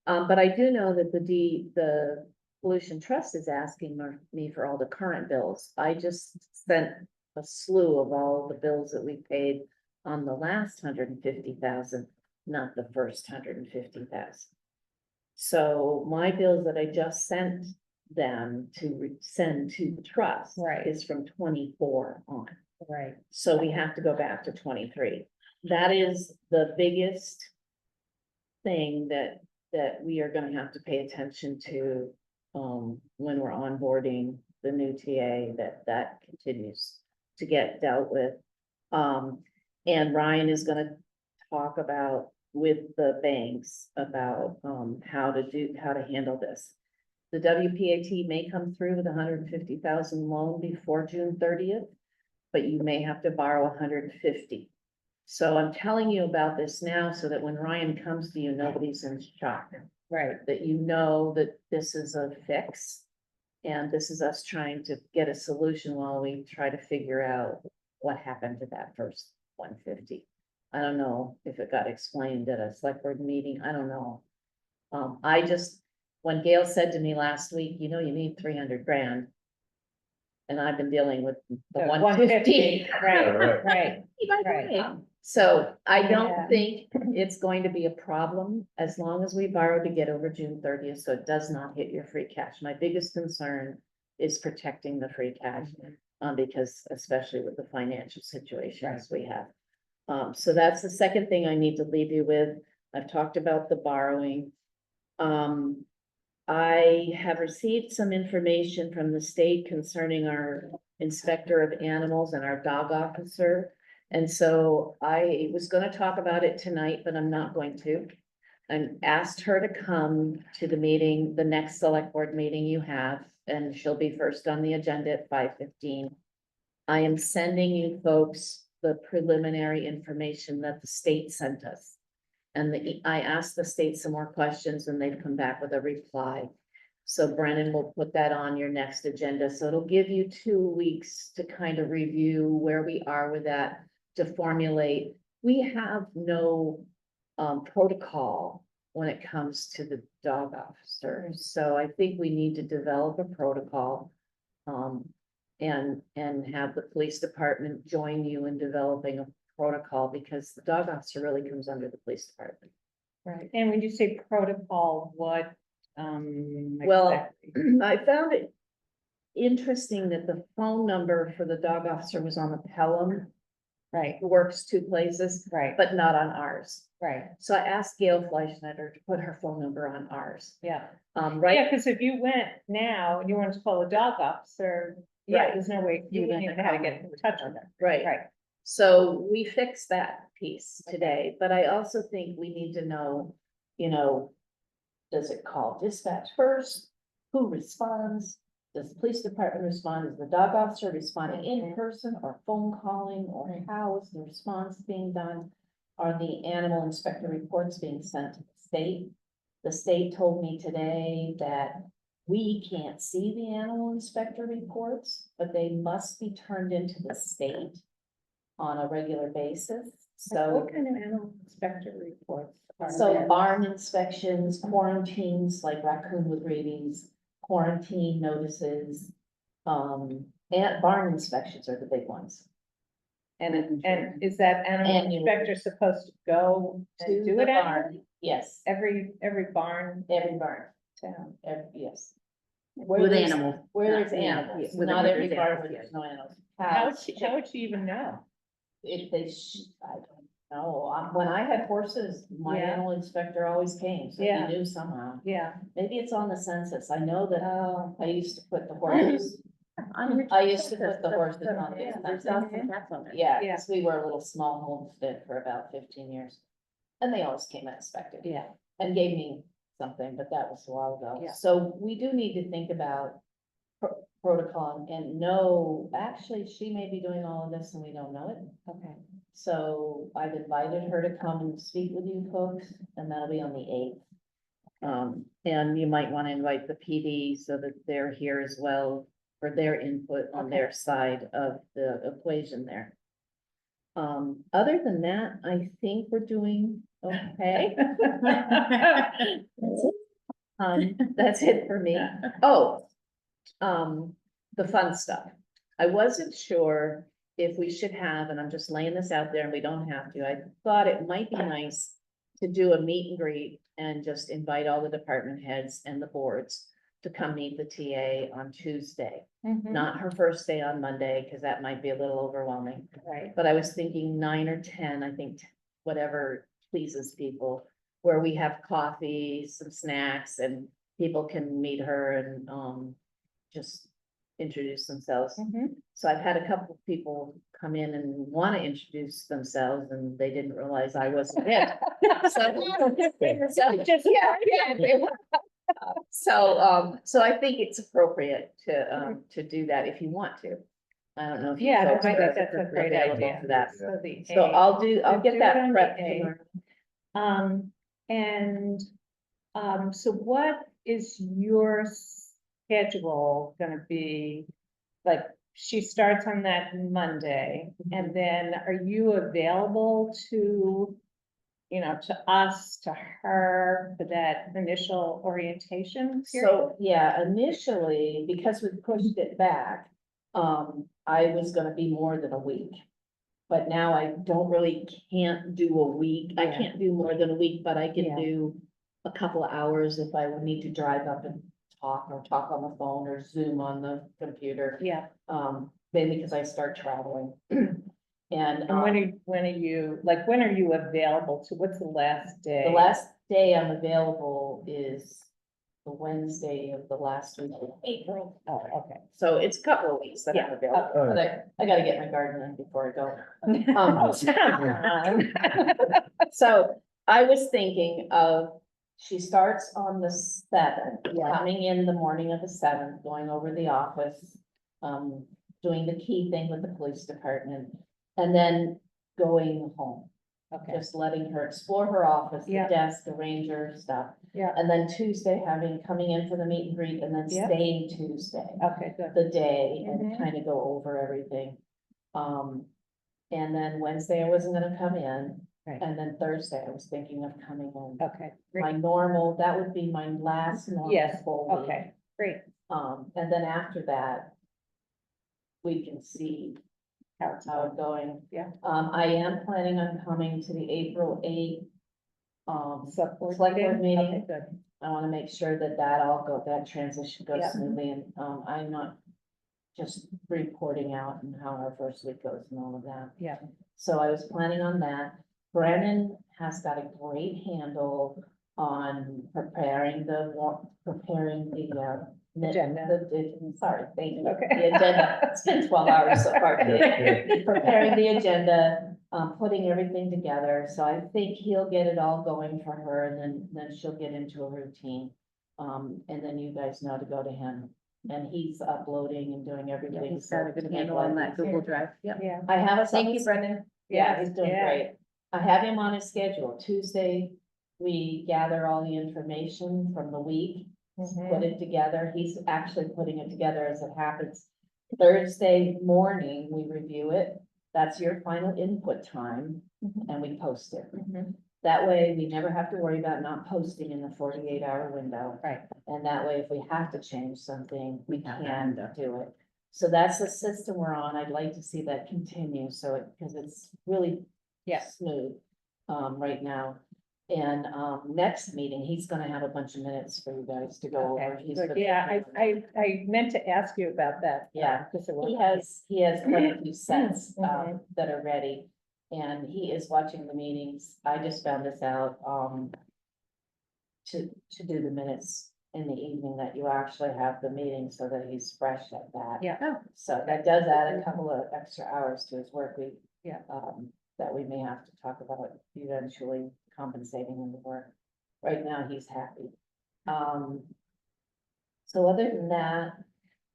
But I do know that the Pollution Trust is asking me for all the current bills. I just sent a slew of all the bills that we paid on the last 150,000, not the first 150,000. So my bills that I just sent them to send to the trust Right. is from 24 on. Right. So we have to go back to 23. That is the biggest thing that we are gonna have to pay attention to, when we're onboarding the new TA, that continues to get dealt with. And Ryan is gonna talk about with the banks about, how to handle this. The WPAT may come through with 150,000 loan before June 30th, but you may have to borrow 150. So I'm telling you about this now so that when Ryan comes to you, nobody's in shock. Right. That you know that this is a fix. And this is us trying to get a solution while we try to figure out what happened to that first 150. I don't know if it got explained at a select board meeting. I don't know. When Gail said to me last week, you need 300 grand. And I've been dealing with the 150. Right, right. Right. So I don't Yeah. think it's going to be a problem as long as we borrow to get over June 30th, so it does not hit your free cash. My biggest concern is protecting the free cash, because especially with the financial situations we have. So that's the second thing I need to leave you with. I've talked about the borrowing. I have received some information from the state concerning our inspector of animals and our dog officer. And so I was gonna talk about it tonight, but I'm not going to. and asked her to come to the meeting, the next select board meeting you have, and she'll be first on the agenda at 5:15. I am sending you folks the preliminary information that the state sent us. And I asked the state some more questions and they've come back with a reply. So Brennan will put that on your next agenda. So it'll give you 2 weeks to kind of review where we are with that, to formulate. We have no protocol when it comes to the dog officers. So I think we need to develop a protocol. And have the police department join you in developing a protocol, because the dog officer really comes under the police department. Right, and when you say protocol, what, Well, exactly? I found it interesting that the phone number for the dog officer was on the Pelham, Right, who works 2 places, right, but not on ours. right, So I asked Gail Fleischneider to put her phone number on ours. yeah. Right, Yeah, because if you went now and you wanted to call a dog officer, yeah, Right. there's no way, you You're wouldn't gonna even know how to call get them. in touch with them. right. Right, So we fixed that piece today, but I also think we need to know, does it call dispatch first? Who responds? Does the police department respond? Is the dog officer responding in person or phone calling, or how is the response being done? Are the animal inspector reports being sent to the state? The state told me today that we can't see the animal inspector reports, but they must be turned into the state on a regular basis. So, what kind of animal inspector reports are so there? barn inspections, quarantines, like raccoon with rabies, quarantine notices. And barn inspections are the big ones. And is that animal Annual. inspector supposed to go To and do the it barn. annually? Yes, Every barn every barn, town? yes. With there's- animals. Where there's Yeah, animals, with not every there's barn animals, where yeah. there's no animals. How Cows, would you even know? If they, I don't know, when I had horses, my Yeah. animal inspector always came, so he Yeah. knew somehow. Yeah. Maybe it's on the census, I know that Oh. I used to put the horses, I used to put the horses on the Yeah, there's census. dogs and cats on there. Yeah, Yeah. because we were a little small homestead for about 15 years. And they always came and inspected. Yeah. And gave me something, but that was a while ago. Yeah. So we do need to think about protocol and know, actually, she may be doing all of this and we don't know it. Okay. So I've invited her to come and speak with you folks, and that'll be on the 8th. And you might want to invite the PD so that they're here as well for their input on their side of the equation there. Other than that, I think we're doing okay. That's it for me. Oh, the fun stuff. I wasn't sure if we should have, and I'm just laying this out there and we don't have to, I thought it might be nice to do a meet and greet and just invite all the department heads and the boards to come meet the TA on Tuesday. Mhm. Not her first day on Monday, because that might be a little overwhelming. Right. But I was thinking 9 or 10, I think whatever pleases people, where we have coffee, some snacks, and people can meet her and just introduce themselves. Mhm. So I've had a couple of people come in and want to introduce themselves and they didn't realize I wasn't it. So, Just- so I think it's appropriate to do that if you want to. I don't know if you Yeah, folks I are think that's a great available idea. for that. So the So eighth. I'll We'll get do that it on the prep. 8th. So what is your schedule gonna be? Like, she starts on that Monday, and then are you available to, to us, to her, for that initial orientation period? So, yeah, initially, because we pushed it back, I was gonna be more than a week. But now I can't do a week. I Yeah. can't do more than a week, but I can Yeah. do a couple of hours if I would need to drive up and talk on the phone or Zoom on the computer. Yeah, Mainly because I start traveling. And, and when are you available to, what's the last day? the last day I'm available is the Wednesday of the last week of April. Oh, okay. So it's a couple of weeks that I'm Yeah, available, okay. but I gotta get my garden in before I go. Oh, So, I was thinking of, she starts on the seventh, Yeah. coming in the morning of the seventh, going over the office. Doing the key thing with the police department, and then going home. Okay, Just letting her explore her office, the Yeah. desk, arrange her stuff. Yeah. And then Tuesday coming in for the meet and greet, and then Yeah. staying Tuesday, okay, good. the day, and Mhm. kind of go over everything. And then Wednesday I wasn't gonna come in, Right. and then Thursday I was thinking of coming in. Okay, My great. normal, that would be my last normal Yes, full week. okay, great. And then after that, we can see How it's how going. it's going. Yeah. I am planning on coming to the April 8th. Select board Select board meeting. Okay, good. I wanna make sure that that transition goes Yeah. smoothly, and, I'm not just reporting out and how our first week goes and all of that. Yeah. So I was planning on that. Brennan has got a great handle on preparing preparing the, Agenda. sorry, thank you. Okay. The agenda. It's been 12 hours so far Yeah, today. Preparing the agenda, putting everything together. So I think he'll get it all going for her, and then she'll get into a routine. And then you guys know to go to him, and he's uploading and doing Yeah, everything. he's so got a good to make handle life on that easier. Google Drive. Yep. Yeah. I have a. Thank you, Brendan. Yeah, Yes, he's doing yeah. great. I have him on his schedule. Tuesday, we gather all the information from the week, Mhm. put it together. He's actually putting it together as it happens. Thursday morning, we review it. That's your final input time, Mhm. and we post it. Mhm. That way, we never have to worry about not posting in the 48-hour window. Right. And that way, if we have to change something, we We have that can window. do it. So that's the system we're on. I'd like to see that continue, because it's really Yeah. smooth, right now. And, next meeting, he's gonna have a bunch of minutes for you guys to go over. Okay, He's good. the- Yeah, I meant to ask you about that. Yeah. Because it He was. has quite a few sets, Mhm. that are ready, and he is watching the meetings. I just found this out, to do the minutes in the evening, that you actually have the meeting, so that he's fresh at that. Yeah. Oh. So that does add a couple of extra hours to his work week. Yeah. That we may have to talk about eventually compensating him the work. Right now, he's happy. So other than that,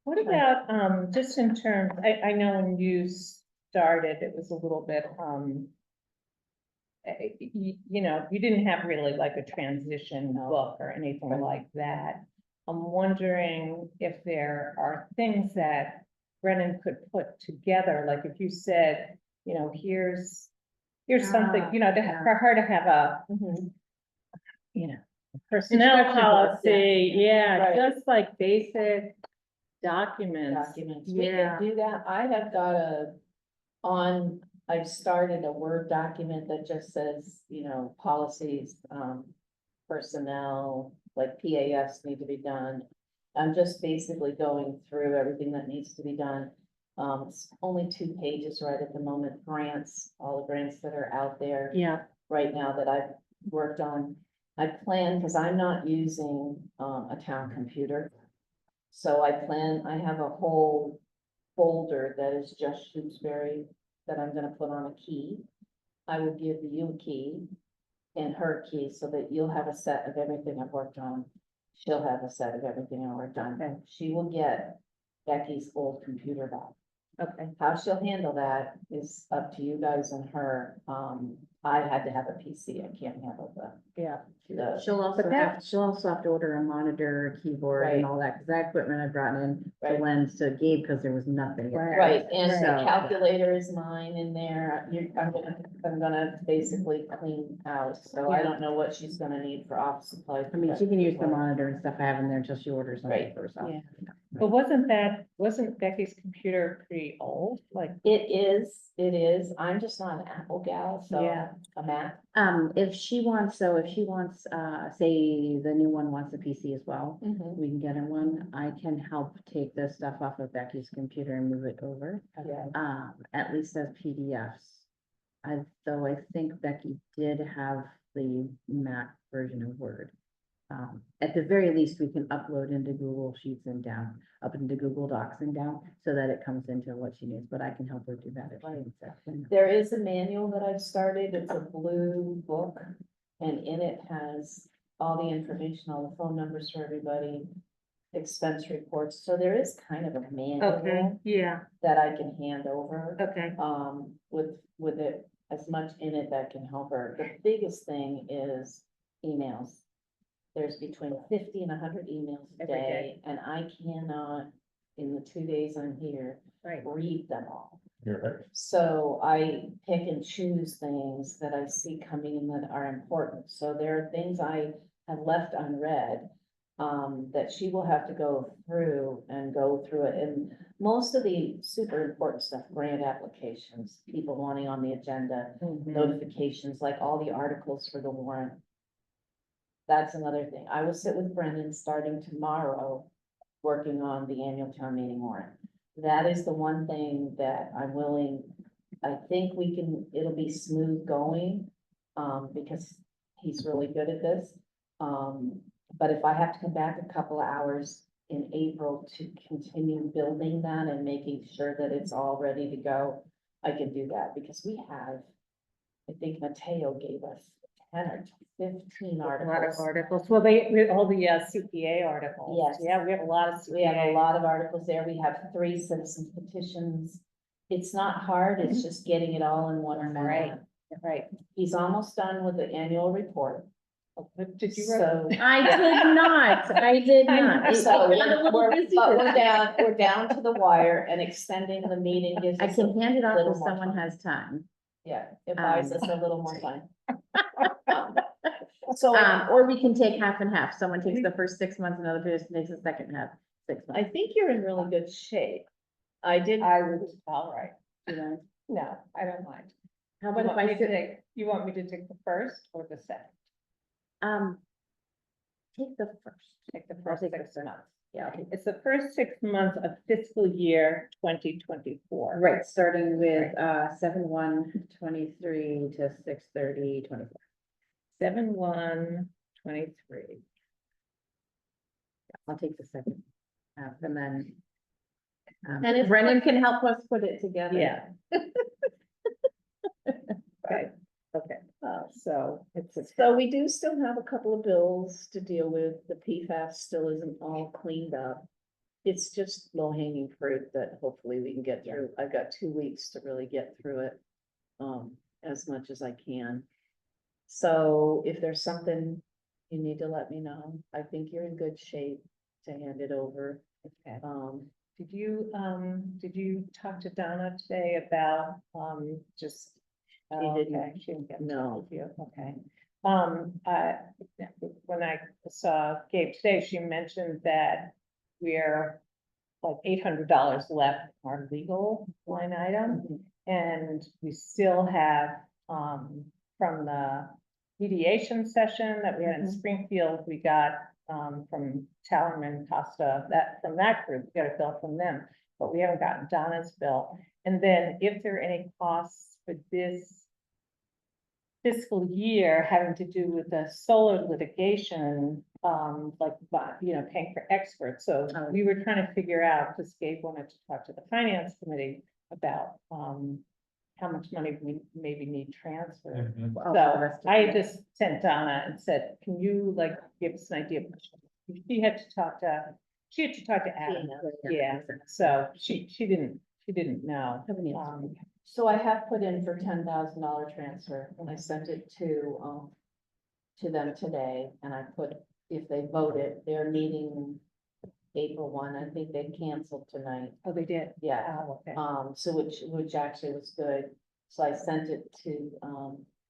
What about, just in terms, I know when you started, it was a little bit, you know, you didn't have really like a transition book or anything Right. like that. I'm wondering if there are things that Brennan could put together, like if you said, you know, here's something, you know, yeah. for her to have a, you know, personnel Introduction book, yeah. policy, yeah, Right. just like basic documents. documents, we Yeah. can do that. I have got I've started a Word document that just says, you know, policies, personnel, like PAFs need to be done. I'm just basically going through everything that needs to be done. It's only 2 pages right at the moment, grants, all the grants that are out there Yeah. right now that I've worked on. I plan, because I'm not using, a town computer. So I have a whole folder that is just Shutesbury that I'm gonna put on a key. I will give you a key and her key, so that you'll have a set of everything I've worked on. She'll have a set of everything I worked on. Okay. She will get Becky's old computer back. Okay, How she'll handle that is up to you guys and her. I had to have a PC. I can't handle yeah. the, She'll also But that- she'll also have to order a monitor, a keyboard and Right. all that, because that equipment I brought in Right. to lend to Gabe, because there was nothing. in there. right, and the So- calculator is mine in there. I'm gonna basically clean out, so I Yeah. don't know what she's gonna need for office supplies. I mean, she can use the monitor and stuff I have in there until she orders something Right. for herself. Yeah. But wasn't Becky's computer pretty old? Like, It is. I'm just not an Apple gal, so Yeah. a Mac. If she wants, say the new one wants a PC as well, we can get her one. I can help take the stuff off of Becky's computer and move it over, Yeah. at least as PDFs. Though I think Becky did have the Mac version of Word. At the very least, we can upload into Google Sheets and down, up into Google Docs and down, so that it comes into what she needs, but I can help her do that if she needs that. There is a manual that I've started. It's a blue book. And in it has all the information, all the phone numbers for everybody, expense reports, so there is kind of a manual yeah, that I can hand over. okay. With it, as much in it that can help her. The biggest thing is emails. There's between 50 and 100 emails a Every day, day. and I cannot, in the 2 days I'm here, Right. read them all. You're right. So I pick and choose things that I see coming in that are important. So there are things I have left unread, that she will have to go through it. And most of the super important stuff, grant applications, people wanting on the agenda, notifications, like all the articles for the warrant. That's another thing. I will sit with Brendan starting tomorrow, working on the annual town meeting warrant. That is the one thing that I'm willing, I think it'll be smooth going, because he's really good at this. But if I have to come back a couple of hours in April to continue building that and making sure that it's all ready to go, I can do that, because we have, I think Mateo gave us 10 or 15 A lot of articles. articles, well, all the CPA articles. Yes. Yeah, we have a lot of We have a CPA. lot of articles there. We have 3 citizen petitions. It's not hard, it's just getting it all in one format. Right. He's almost done with the annual report. Did you? So, I did not, I did I not. know. I so got a little we're, busy but this we're down to the wire, and extending the meeting gives I us. can hand it off little if more someone time. has time. Yeah, it buys us a little more time. So Or we can take half and half. Someone takes the first 6 months, another person takes the second half, 6 I months. think you're in really good shape. I did. I would, all right. You know? No, I don't mind. How about if I sit, You want me to take the first or the second? take the first. Take the I'll first take the 6 first. months. Yeah, okay. It's the first 6 months of fiscal year 2024. Right, starting with 7/1/23 to 6/30/24. 7/1/23. I'll take the second half and then. And if- Brendan can help us put it together. Yeah. Okay, okay, so it's a. So we do still have a couple of bills to deal with. The PFAS still isn't all cleaned up. It's just low hanging fruit that hopefully we can get through. I've got 2 weeks to really get through it, as much as I can. So if there's something you need to let me know, I think you're in good shape to hand it over. Okay. Did you talk to Donna today about, just? Oh, didn't. okay, she didn't get in touch No. with you, okay. When I saw Gabe today, she mentioned that we're like $800 left in our legal line item. And we still have, from the mediation session that we had in Springfield, we got, from Tallerman Costa, from that group, we got a bill from them, but we haven't gotten Donna's bill. And then if there are any costs for this fiscal year having to do with the solar litigation, like, paying for experts. So we were trying to figure out, because Gabe wanted to talk to the finance committee about, how much money we maybe need transferred. Mhm. Oh, for the So rest of I the- just sent Donna and said, can you give us an idea? She had to talk to Adam. Yeah, so she didn't know. Have an answer. So I have put in for $10,000 transfer, and I sent it to them today, and I put, if they vote it, they're meeting April 1, I think they canceled tonight. Oh, they did? Yeah, Oh, okay. so which actually was good, so I sent it to,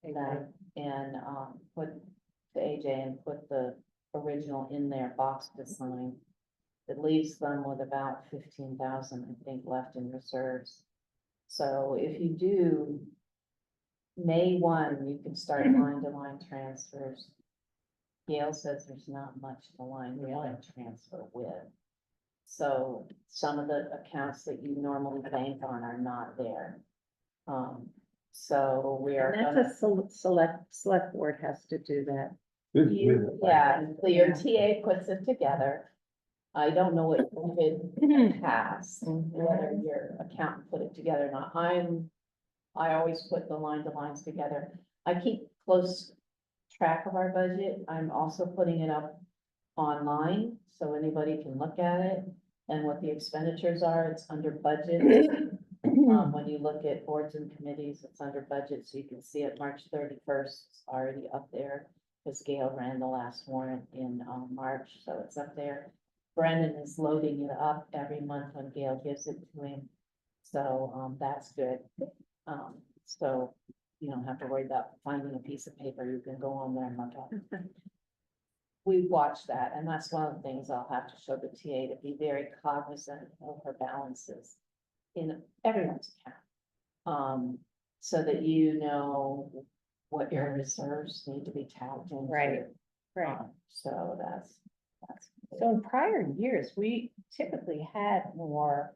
them and, put to AJ and put the original in their box to sign. It leaves them with about 15,000, I think, left in reserves. So if you do May 1, you can start line-to-line transfers. Gail says there's not much to line transfer with. So some of the accounts that you normally bank on are not there. So we are. And that's a select board has to do that. Yeah, your TA puts it together. I don't know what COVID passed, whether your accountant put it together or not. I always put the line to lines together. I keep close track of our budget. I'm also putting it up online, so anybody can look at it. And what the expenditures are, it's under budget. When you look at boards and committees, it's under budget, so you can see it March 31st, it's already up there. Because Gail ran the last warrant in, March, so it's up there. Brendan is loading it up every month when Gail gives it to him. So, that's good. So you don't have to worry about finding a piece of paper. You can go on there and look at it. We watch that, and that's one of the things I'll have to show the TA, to be very cognizant of her balances in everyone's account. So that you know what your reserves need to be tapped into. Right. Right. So that's. So in prior years, we typically had more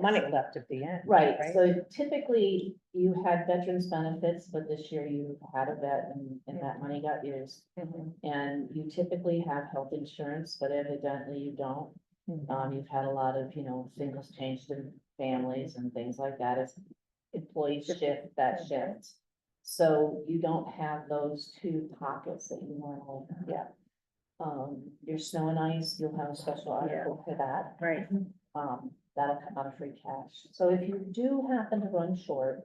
money left at the end. Right, so typically you had veterans benefits, but this year you had a vet and that money got used. And you typically have health insurance, but evidently you don't. You've had a lot of, singles changed in families and things like that as employees shift, that shifts. So you don't have those two pockets that you normally get. Your snow and ice, you'll have a special article for that. Right. That'll come out of free cash. So if you do happen to run short,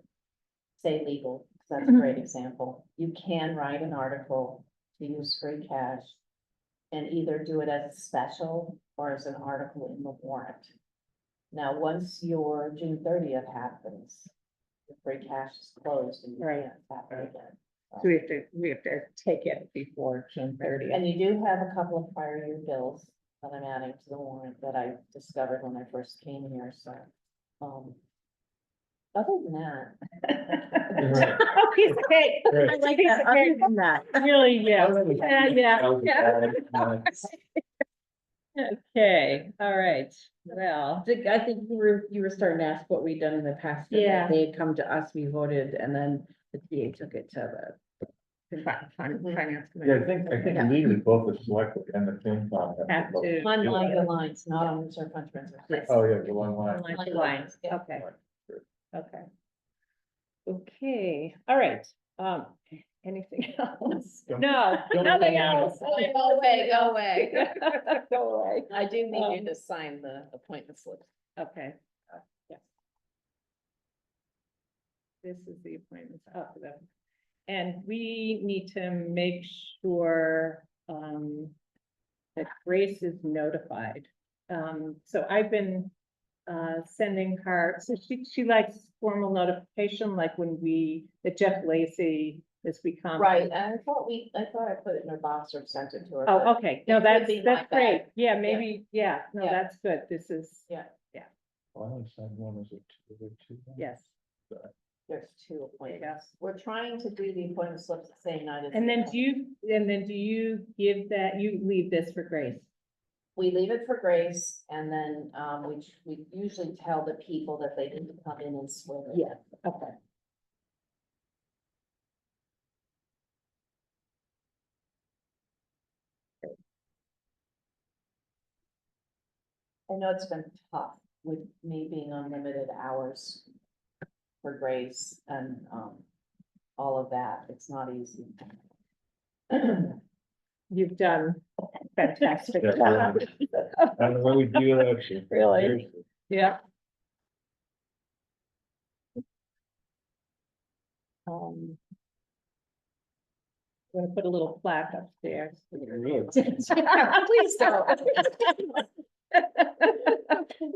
say legal, 'cause that's a great example, you can write an article to use free cash and either do it as a special or as an article in the warrant. Now, once your June 30th happens, the free cash is closed and you can't tap it again. So we have to take it before June 30th. And you do have a couple of prior year bills that I'm adding to the warrant that I discovered when I first came here, so. Other than that. Piece of cake. Great. I like that. Other than that. Really, yeah. Okay, all right, well. I think you were starting to ask what we'd done in the past. and Yeah. They had come to us, we voted, and then the TA took it to the finance Yeah, committee. I think legally both the select board and the FinCom Have both to. do Unlike that. the lines, not on reserve fund transfer. Yes. Oh, yeah, the one line. Line to line. Yeah. Okay. Okay. Okay, all right, anything else? Don't- No, don't nothing say else. Go away, go away. Go away. I do need you to sign the appointment slip. Okay. Yes. This is the appointments up for them. And we need to make sure, that Grace is notified. So I've been, sending her, so she likes formal notification, like when that Jeff Lacy has become. Right, and I thought I put it in her box or sent it to her. but Oh, okay, no, it could be my that's great, bad. yeah, maybe, yeah, no, Yeah. that's good, this is. Yeah. Well, I only signed one, is it two? Yes, There's two there you appointments. go. We're trying to do the appointment slips the same night as. And the then appointment. do you give that, you leave this for Grace? We leave it for Grace and then, we usually tell the people that they need to come in and swear. it. Yeah, okay. I know it's been tough with me being on limited hours for Grace and, all of that. It's not easy. You've done fantastic Yeah, job. I don't know what we do without you. Really? Seriously. Yeah. I'm gonna put a little plaque upstairs. Please don't.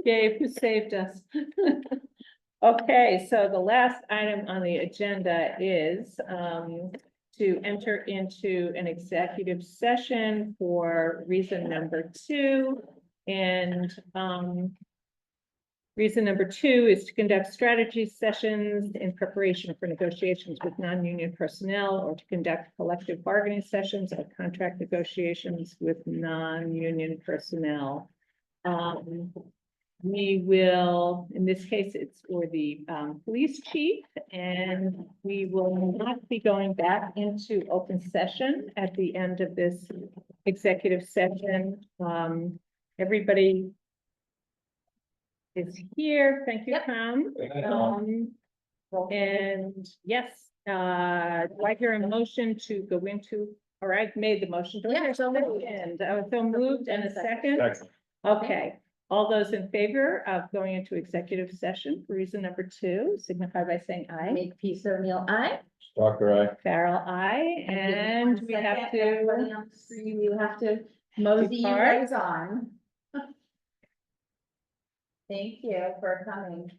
Gabe, who saved us. Okay, so the last item on the agenda is to enter into an executive session for reason number 2. And reason number 2 is to conduct strategy sessions in preparation for negotiations with non-union personnel or to conduct collective bargaining sessions or contract negotiations with non-union personnel. We will, in this case, it's for the police chief, and we will not be going back into open session at the end of this executive session. Everybody is here. Thank you, Tom. And yes, do I hear a motion to go into, or I've made the motion. Do I hear a second? So moved and a second? Second. Okay, all those in favor of going into executive session for reason number 2, signify by saying aye. Make peace, O'Neill, aye. Stalker, I. Farrell, aye, and we have Everybody to, on the screen, you have to mosey you Depart. guys on. Thank you for coming.